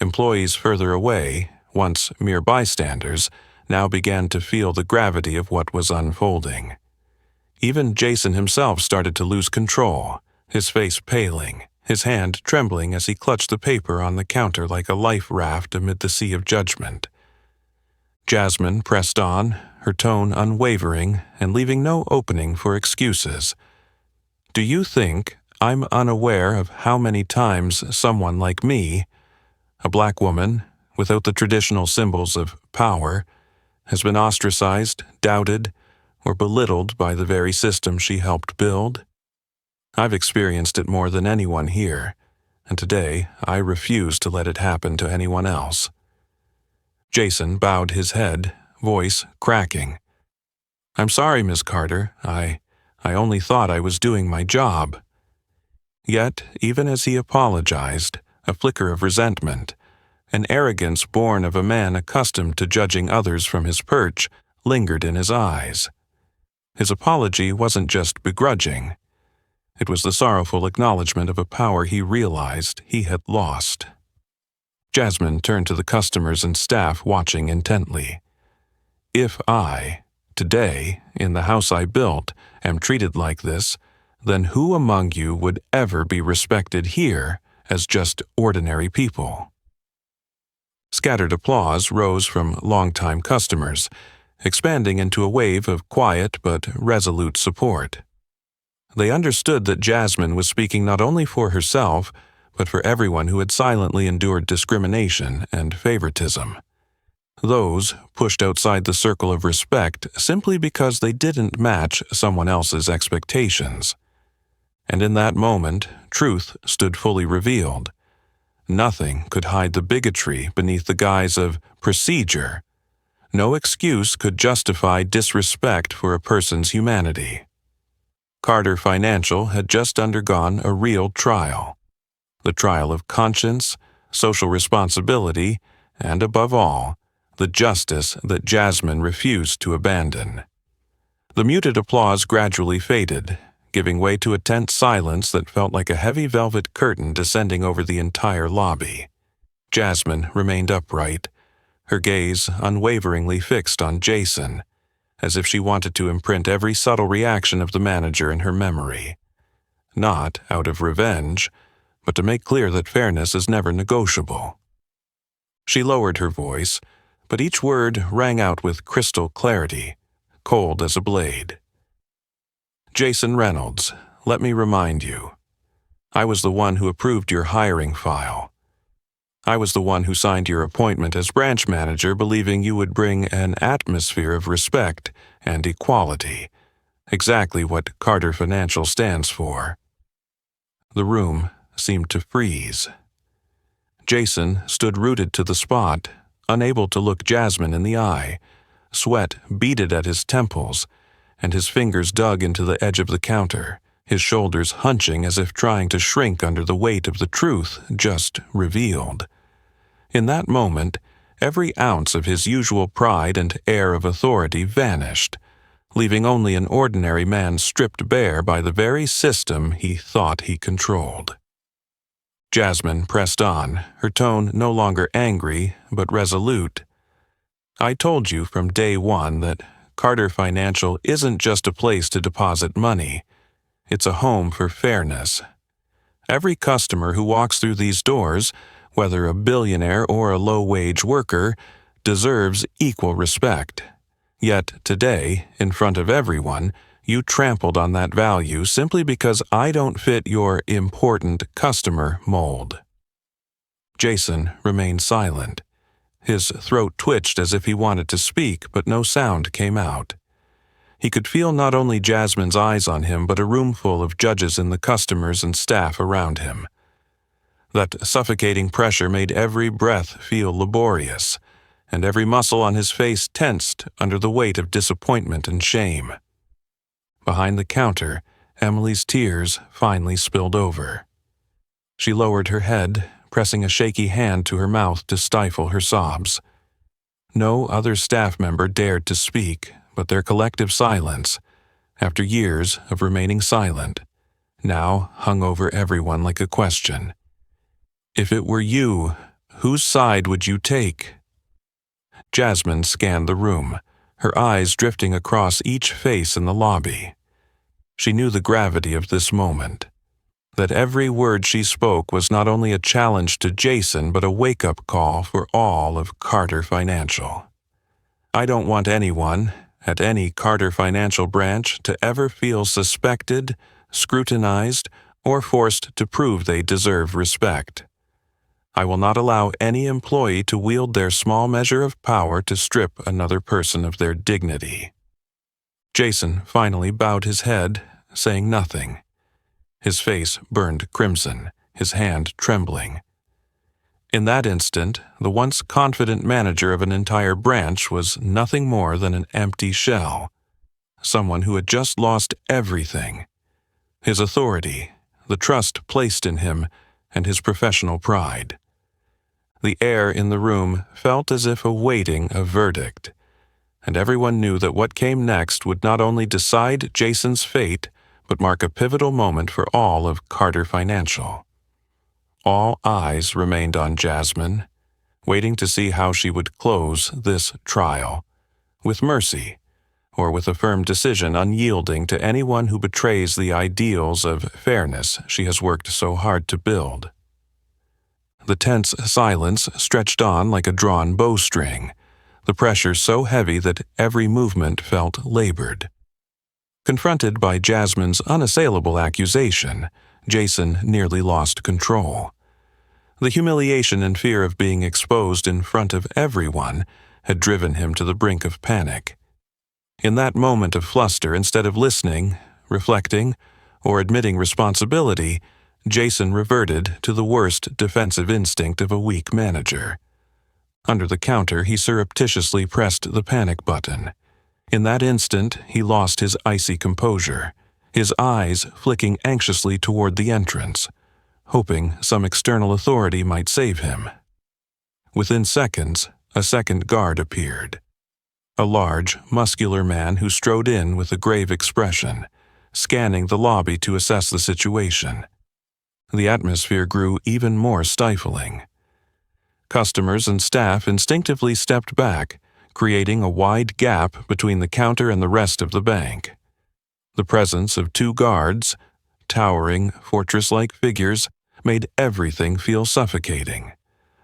Employees further away, once mere bystanders, now began to feel the gravity of what was unfolding. Even Jason himself started to lose control, his face paling, his hand trembling as he clutched the paper on the counter like a life raft amid the sea of judgment. Jasmine pressed on, her tone unwavering and leaving no opening for excuses. "Do you think I'm unaware of how many times someone like me, a black woman without the traditional symbols of power, has been ostracized, doubted, or belittled by the very system she helped build? I've experienced it more than anyone here, and today I refuse to let it happen to anyone else." Jason bowed his head, voice cracking. "I'm sorry, Miss Carter. I only thought I was doing my job." Yet, even as he apologized, a flicker of resentment, an arrogance born of a man accustomed to judging others from his perch, lingered in his eyes. His apology wasn't just begrudging. It was the sorrowful acknowledgement of a power he realized he had lost. Jasmine turned to the customers and staff watching intently. "If I, today, in the house I built, am treated like this, then who among you would ever be respected here as just ordinary people?" Scattered applause rose from longtime customers, expanding into a wave of quiet but resolute support. They understood that Jasmine was speaking not only for herself, but for everyone who had silently endured discrimination and favoritism. Those pushed outside the circle of respect simply because they didn't match someone else's expectations. And in that moment, truth stood fully revealed. Nothing could hide the bigotry beneath the guise of procedure. No excuse could justify disrespect for a person's humanity. Carter Financial had just undergone a real trial. The trial of conscience, social responsibility, and above all, the justice that Jasmine refused to abandon. The muted applause gradually faded, giving way to a tense silence that felt like a heavy velvet curtain descending over the entire lobby. Jasmine remained upright, her gaze unwaveringly fixed on Jason, as if she wanted to imprint every subtle reaction of the manager in her memory. Not out of revenge, but to make clear that fairness is never negotiable. She lowered her voice, but each word rang out with crystal clarity, cold as a blade. "Jason Reynolds, let me remind you. I was the one who approved your hiring file. I was the one who signed your appointment as branch manager, believing you would bring an atmosphere of respect and equality, exactly what Carter Financial stands for." The room seemed to freeze. Jason stood rooted to the spot, unable to look Jasmine in the eye. Sweat beaded at his temples, and his fingers dug into the edge of the counter, his shoulders hunching as if trying to shrink under the weight of the truth just revealed. In that moment, every ounce of his usual pride and air of authority vanished, leaving only an ordinary man stripped bare by the very system he thought he controlled. Jasmine pressed on, her tone no longer angry, but resolute. "I told you from day one that Carter Financial isn't just a place to deposit money. It's a home for fairness. Every customer who walks through these doors, whether a billionaire or a low-wage worker, deserves equal respect. Yet today, in front of everyone, you trampled on that value simply because I don't fit your important customer mold. Jason remained silent. His throat twitched as if he wanted to speak, but no sound came out. He could feel not only Jasmine's eyes on him, but a room full of judges and the customers and staff around him. That suffocating pressure made every breath feel laborious, and every muscle on his face tensed under the weight of disappointment and shame. Behind the counter, Emily's tears finally spilled over. She lowered her head, pressing a shaky hand to her mouth to stifle her sobs. No other staff member dared to speak, but their collective silence, after years of remaining silent, now hung over everyone like a question. If it were you, whose side would you take? Jasmine scanned the room, her eyes drifting across each face in the lobby. She knew the gravity of this moment, that every word she spoke was not only a challenge to Jason but a wake-up call for all of Carter Financial. I don't want anyone, at any Carter Financial branch, to ever feel suspected, scrutinized, or forced to prove they deserve respect. I will not allow any employee to wield their small measure of power to strip another person of their dignity. Jason finally bowed his head, saying nothing. His face burned crimson, his hand trembling. In that instant, the once confident manager of an entire branch was nothing more than an empty shell, someone who had just lost everything: his authority, the trust placed in him, and his professional pride. The air in the room felt as if awaiting a verdict, and everyone knew that what came next would not only decide Jason's fate, but mark a pivotal moment for all of Carter Financial. All eyes remained on Jasmine, waiting to see how she would close this trial, with mercy, or with a firm decision unyielding to anyone who betrays the ideals of fairness she has worked so hard to build. The tense silence stretched on like a drawn bowstring, the pressure so heavy that every movement felt labored. Confronted by Jasmine's unassailable accusation, Jason nearly lost control. The humiliation and fear of being exposed in front of everyone had driven him to the brink of panic. In that moment of fluster, instead of listening, reflecting, or admitting responsibility, Jason reverted to the worst defensive instinct of a weak manager. Under the counter, he surreptitiously pressed the panic button. In that instant, he lost his icy composure, his eyes flicking anxiously toward the entrance, hoping some external authority might save him. Within seconds, a second guard appeared. A large, muscular man who strode in with a grave expression, scanning the lobby to assess the situation. The atmosphere grew even more stifling. Customers and staff instinctively stepped back, creating a wide gap between the counter and the rest of the bank. The presence of two guards, towering, fortress-like figures, made everything feel suffocating,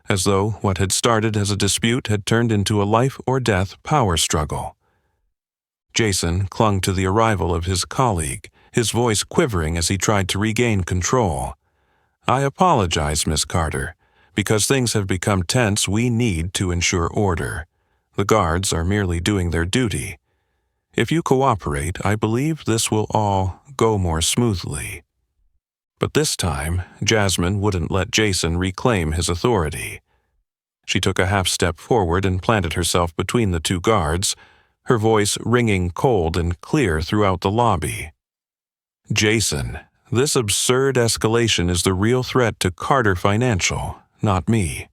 as though what had started as a dispute had turned into a life-or-death power struggle. Jason clung to the arrival of his colleague, his voice quivering as he tried to regain control. "I apologize, Miss Carter. Because things have become tense, we need to ensure order. The guards are merely doing their duty. If you cooperate, I believe this will all go more smoothly." But this time, Jasmine wouldn't let Jason reclaim his authority. She took a half-step forward and planted herself between the two guards, her voice ringing cold and clear throughout the lobby. "Jason, this absurd escalation is the real threat to Carter Financial, not me.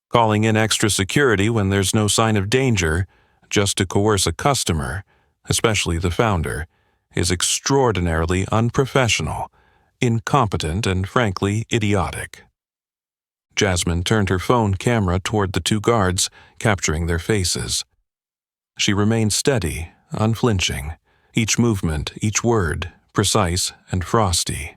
Calling in extra security when there's no sign of danger, just to coerce a customer, especially the founder, is extraordinarily unprofessional, incompetent, and frankly idiotic." Jasmine turned her phone camera toward the two guards, capturing their faces. She remained steady, unflinching, each movement, each word, precise and frosty.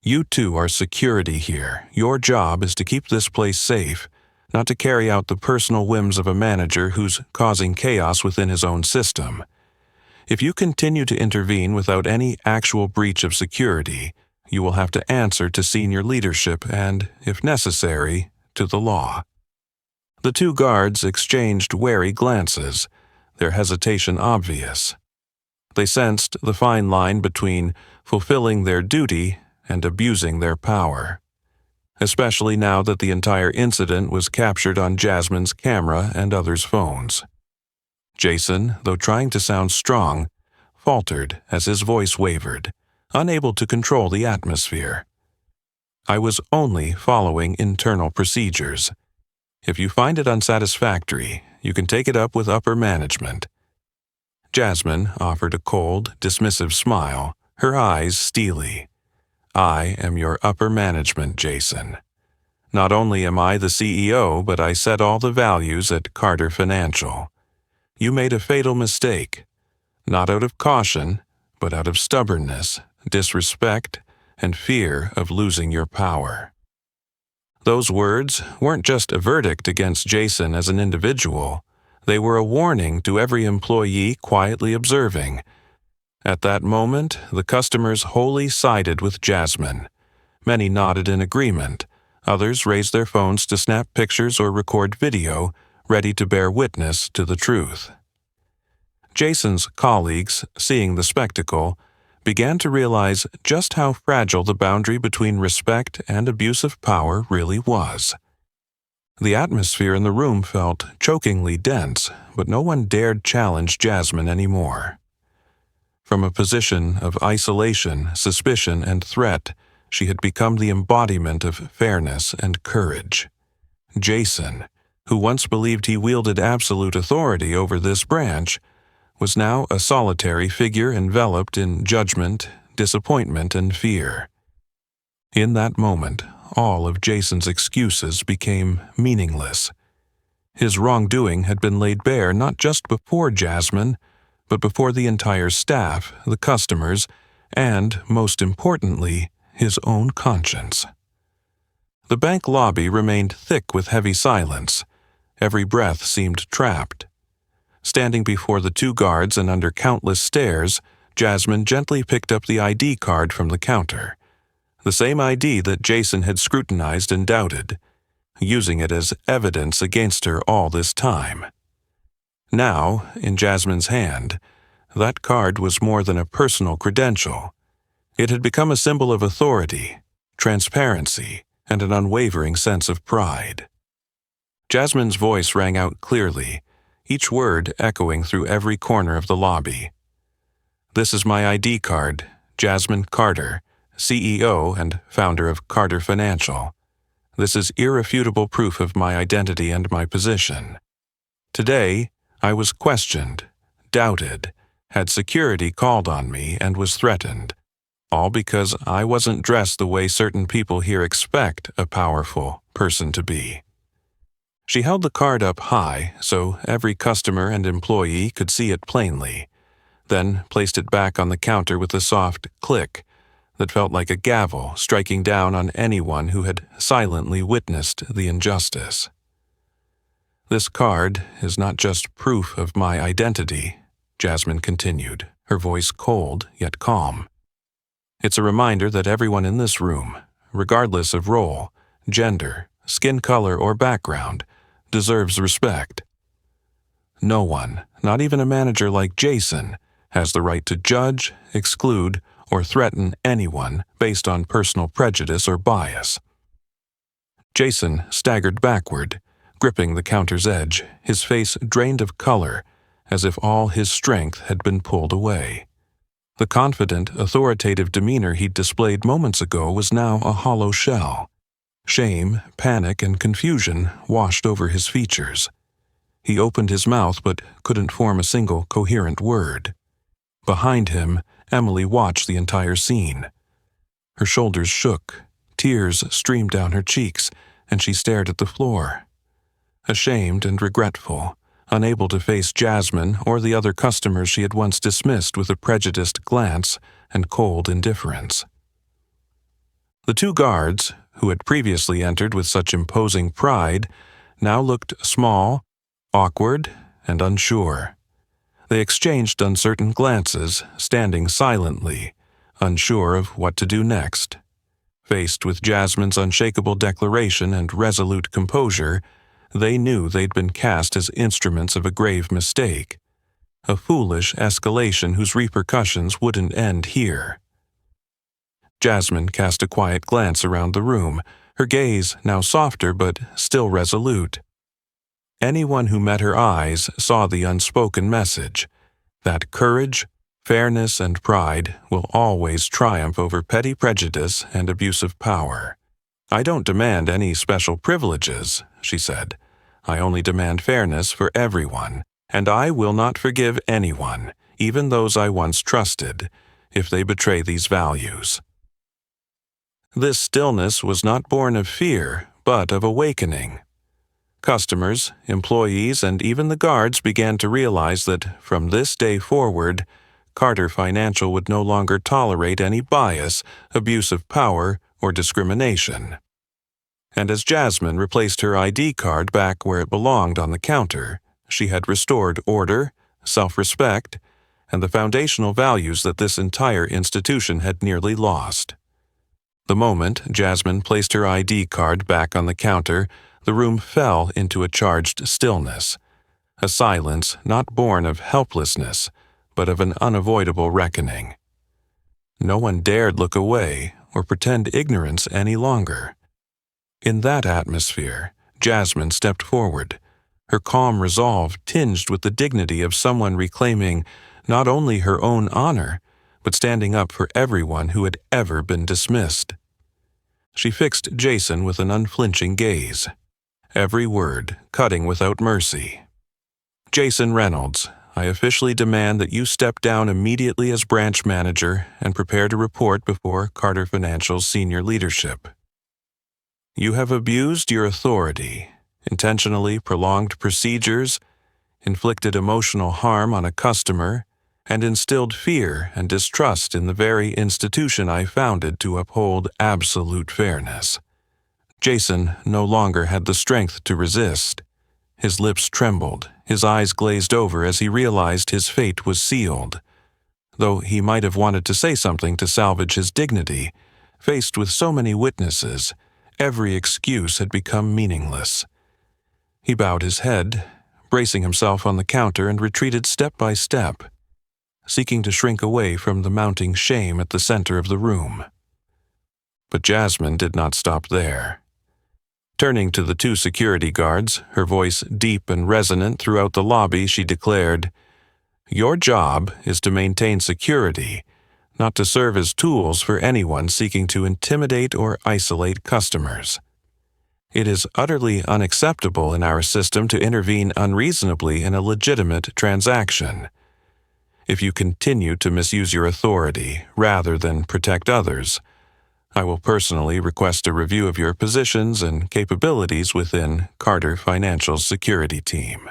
You two are security here. Your job is to keep this place safe, not to carry out the personal whims of a manager who's causing chaos within his own system. If you continue to intervene without any actual breach of security, you will have to answer to senior leadership and, if necessary, to the law." The two guards exchanged wary glances, their hesitation obvious. They sensed the fine line between fulfilling their duty and abusing their power, especially now that the entire incident was captured on Jasmine's camera and others' phones. Jason, though trying to sound strong, faltered as his voice wavered, unable to control the atmosphere. "I was only following internal procedures. If you find it unsatisfactory, you can take it up with upper management." Jasmine offered a cold, dismissive smile, her eyes steely. "I am your upper management, Jason. Not only am I the CEO, but I set all the values at Carter Financial. You made a fatal mistake, not out of caution, but out of stubbornness, disrespect, and fear of losing your power." Those words weren't just a verdict against Jason as an individual. They were a warning to every employee quietly observing. At that moment, the customers wholly sided with Jasmine. Many nodded in agreement. Others raised their phones to snap pictures or record video, ready to bear witness to the truth. Jason's colleagues, seeing the spectacle, began to realize just how fragile the boundary between respect and abuse of power really was. The atmosphere in the room felt chokingly dense, but no one dared challenge Jasmine anymore. From a position of isolation, suspicion, and threat, she had become the embodiment of fairness and courage. Jason, who once believed he wielded absolute authority over this branch, was now a solitary figure enveloped in judgment, disappointment, and fear. In that moment, all of Jason's excuses became meaningless. His wrongdoing had been laid bare not just before Jasmine, but before the entire staff, the customers, and, most importantly, his own conscience. The bank lobby remained thick with heavy silence. Every breath seemed trapped. Standing before the two guards and under countless stares, Jasmine gently picked up the ID card from the counter. The same ID that Jason had scrutinized and doubted, using it as evidence against her all this time. Now, in Jasmine's hand, that card was more than a personal credential. It had become a symbol of authority, transparency, and an unwavering sense of pride. Jasmine's voice rang out clearly, each word echoing through every corner of the lobby. "This is my ID card, Jasmine Carter, CEO and founder of Carter Financial. This is irrefutable proof of my identity and my position. Today, I was questioned, doubted, had security called on me, and was threatened, all because I wasn't dressed the way certain people here expect a powerful person to be." She held the card up high so every customer and employee could see it plainly, then placed it back on the counter with a soft click that felt like a gavel striking down on anyone who had silently witnessed the injustice. "This card is not just proof of my identity," Jasmine continued, her voice cold yet calm. "It's a reminder that everyone in this room, regardless of role, gender, skin color, or background, deserves respect. No one, not even a manager like Jason, has the right to judge, exclude, or threaten anyone based on personal prejudice or bias." Jason staggered backward, gripping the counter's edge, his face drained of color, as if all his strength had been pulled away. The confident, authoritative demeanor he'd displayed moments ago was now a hollow shell. Shame, panic, and confusion washed over his features. He opened his mouth but couldn't form a single coherent word. Behind him, Emily watched the entire scene. Her shoulders shook, tears streamed down her cheeks, and she stared at the floor. Ashamed and regretful, unable to face Jasmine or the other customers she had once dismissed with a prejudiced glance and cold indifference. The two guards, who had previously entered with such imposing pride, now looked small, awkward, and unsure. They exchanged uncertain glances, standing silently, unsure of what to do next. Faced with Jasmine's unshakable declaration and resolute composure, they knew they'd been cast as instruments of a grave mistake, a foolish escalation whose repercussions wouldn't end here. Jasmine cast a quiet glance around the room, her gaze now softer but still resolute. Anyone who met her eyes saw the unspoken message that courage, fairness, and pride will always triumph over petty prejudice and abusive power. "I don't demand any special privileges," she said. "I only demand fairness for everyone, and I will not forgive anyone, even those I once trusted, if they betray these values." This stillness was not born of fear, but of awakening. Customers, employees, and even the guards began to realize that from this day forward, Carter Financial would no longer tolerate any bias, abuse of power, or discrimination. And as Jasmine replaced her ID card back where it belonged on the counter, she had restored order, self-respect, and the foundational values that this entire institution had nearly lost. The moment Jasmine placed her ID card back on the counter, the room fell into a charged stillness, a silence not born of helplessness, but of an unavoidable reckoning. No one dared look away or pretend ignorance any longer. In that atmosphere, Jasmine stepped forward, her calm resolve tinged with the dignity of someone reclaiming not only her own honor, but standing up for everyone who had ever been dismissed. She fixed Jason with an unflinching gaze, every word cutting without mercy. "Jason Reynolds, I officially demand that you step down immediately as branch manager and prepare to report before Carter Financial's senior leadership. You have abused your authority, intentionally prolonged procedures, inflicted emotional harm on a customer, and instilled fear and distrust in the very institution I founded to uphold absolute fairness." Jason no longer had the strength to resist. His lips trembled, his eyes glazed over as he realized his fate was sealed. Though he might have wanted to say something to salvage his dignity, faced with so many witnesses, every excuse had become meaningless. He bowed his head, bracing himself on the counter, and retreated step by step, seeking to shrink away from the mounting shame at the center of the room. But Jasmine did not stop there. Turning to the two security guards, her voice deep and resonant throughout the lobby, she declared, "Your job is to maintain security, not to serve as tools for anyone seeking to intimidate or isolate customers. It is utterly unacceptable in our system to intervene unreasonably in a legitimate transaction. If you continue to misuse your authority rather than protect others, I will personally request a review of your positions and capabilities within Carter Financial's security team."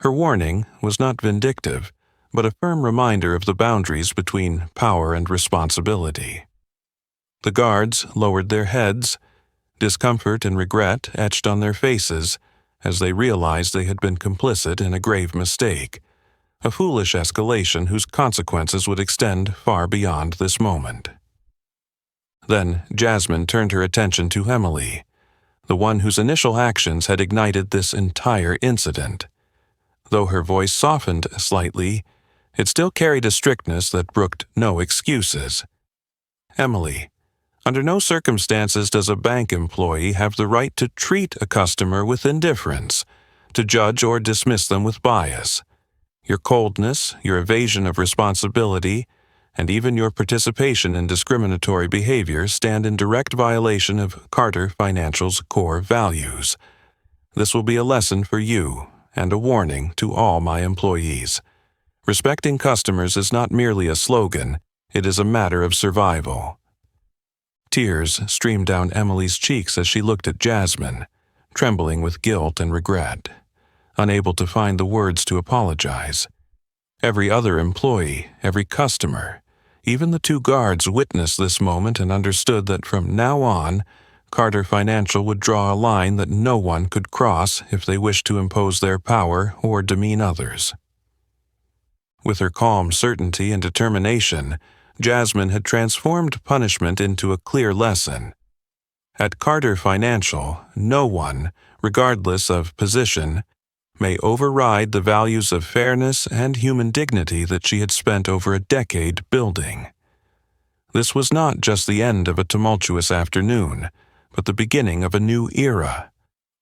Her warning was not vindictive, but a firm reminder of the boundaries between power and responsibility. The guards lowered their heads, discomfort and regret etched on their faces as they realized they had been complicit in a grave mistake, a foolish escalation whose consequences would extend far beyond this moment. Then Jasmine turned her attention to Emily, the one whose initial actions had ignited this entire incident. Though her voice softened slightly, it still carried a strictness that brooked no excuses. "Emily, under no circumstances does a bank employee have the right to treat a customer with indifference, to judge or dismiss them with bias. Your coldness, your evasion of responsibility, and even your participation in discriminatory behavior stand in direct violation of Carter Financial's core values. This will be a lesson for you and a warning to all my employees. Respecting customers is not merely a slogan, it is a matter of survival." Tears streamed down Emily's cheeks as she looked at Jasmine, trembling with guilt and regret, unable to find the words to apologize. Every other employee, every customer, Even the two guards witnessed this moment and understood that from now on, Carter Financial would draw a line that no one could cross if they wished to impose their power or demean others. With her calm certainty and determination, Jasmine had transformed punishment into a clear lesson. At Carter Financial, no one, regardless of position, may override the values of fairness and human dignity that she had spent over a decade building. This was not just the end of a tumultuous afternoon, but the beginning of a new era,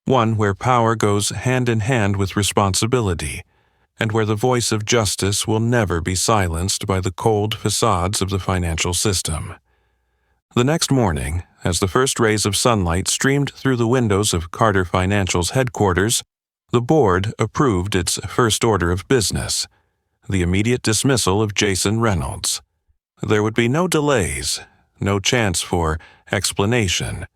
one where power goes hand in hand with responsibility, and where the voice of justice will never be silenced by the cold facades of the financial system. The next morning, as the first rays of sunlight streamed through the windows of Carter Financial's headquarters, the board approved its first order of business, the immediate dismissal of Jason Reynolds. There would be no delays, no chance for explanation.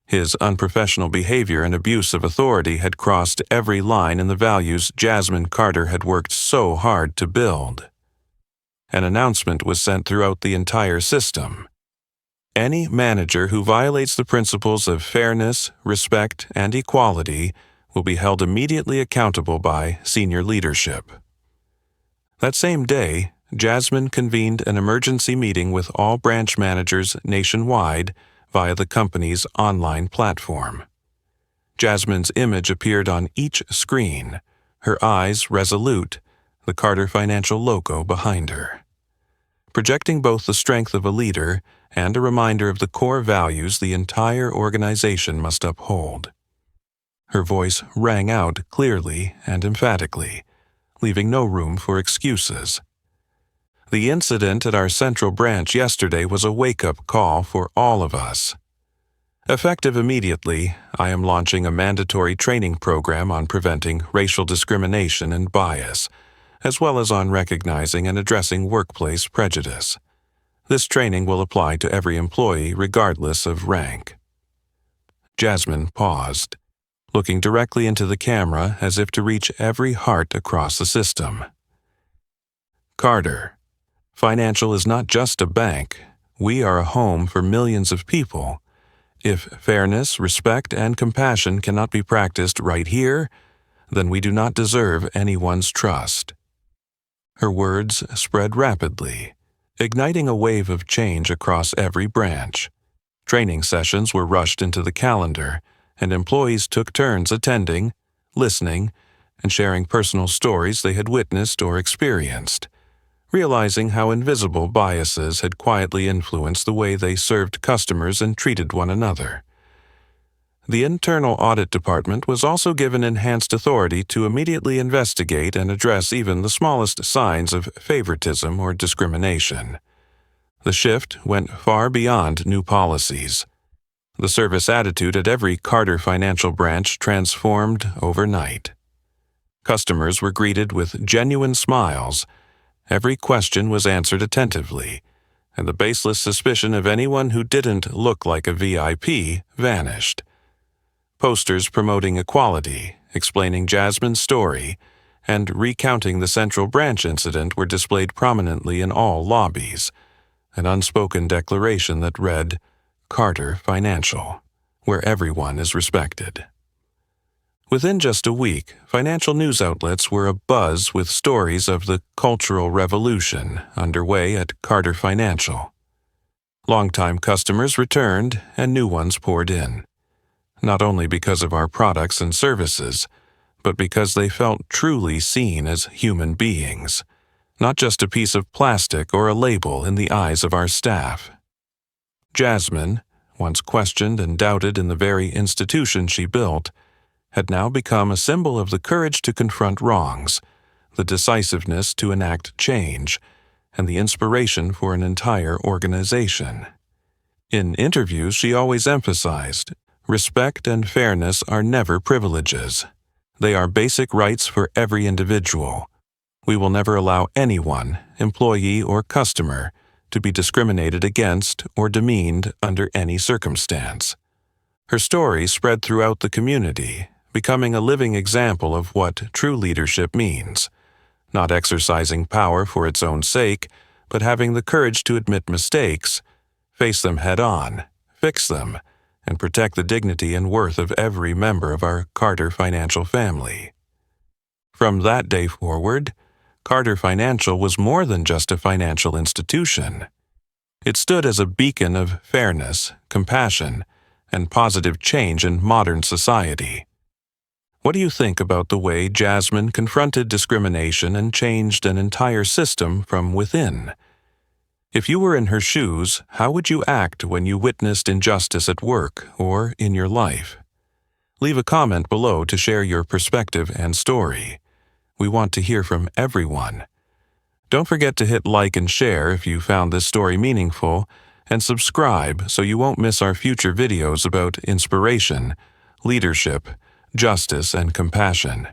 His unprofessional behavior and abuse of authority had crossed every line in the values Jasmine Carter had worked so hard to build. An announcement was sent throughout the entire system. Any manager who violates the principles of fairness, respect, and equality will be held immediately accountable by senior leadership. That same day, Jasmine convened an emergency meeting with all branch managers nationwide via the company's online platform. Jasmine's image appeared on each screen, her eyes resolute, the Carter Financial logo behind her. Projecting both the strength of a leader and a reminder of the core values the entire organization must uphold. Her voice rang out clearly and emphatically, leaving no room for excuses. The incident at our central branch yesterday was a wake-up call for all of us. Effective immediately, I am launching a mandatory training program on preventing racial discrimination and bias, as well as on recognizing and addressing workplace prejudice. This training will apply to every employee regardless of rank. Jasmine paused, looking directly into the camera as if to reach every heart across the system. Carter, Financial is not just a bank. We are a home for millions of people. If fairness, respect, and compassion cannot be practiced right here, then we do not deserve anyone's trust. Her words spread rapidly, igniting a wave of change across every branch. Training sessions were rushed into the calendar, and employees took turns attending, listening, and sharing personal stories they had witnessed or experienced, realizing how invisible biases had quietly influenced the way they served customers and treated one another. The internal audit department was also given enhanced authority to immediately investigate and address even the smallest signs of favoritism or discrimination. The shift went far beyond new policies. The service attitude at every Carter Financial branch transformed overnight. Customers were greeted with genuine smiles. Every question was answered attentively, and the baseless suspicion of anyone who didn't look like a VIP vanished. Posters promoting equality, explaining Jasmine's story, and recounting the Central Branch incident were displayed prominently in all lobbies, an unspoken declaration that read, Carter Financial, where everyone is respected. Within just a week, financial news outlets were abuzz with stories of the cultural revolution underway at Carter Financial. Longtime customers returned and new ones poured in, not only because of our products and services, but because they felt truly seen as human beings, not just a piece of plastic or a label in the eyes of our staff. Jasmine, once questioned and doubted in the very institution she built, had now become a symbol of the courage to confront wrongs, the decisiveness to enact change, and the inspiration for an entire organization. In interviews, she always emphasized, respect and fairness are never privileges. They are basic rights for every individual. We will never allow anyone, employee or customer, to be discriminated against or demeaned under any circumstance. Her story spread throughout the community, becoming a living example of what true leadership means, not exercising power for its own sake, but having the courage to admit mistakes, face them head-on, fix them, and protect the dignity and worth of every member of our Carter Financial family. From that day forward, Carter Financial was more than just a financial institution. It stood as a beacon of fairness, compassion, and positive change in modern society. What do you think about the way Jasmine confronted discrimination and changed an entire system from within? If you were in her shoes, how would you act when you witnessed injustice at work or in your life? Leave a comment below to share your perspective and story. We want to hear from everyone. Don't forget to hit like and share if you found this story meaningful, and subscribe so you won't miss our future videos about inspiration, leadership, justice, and compassion.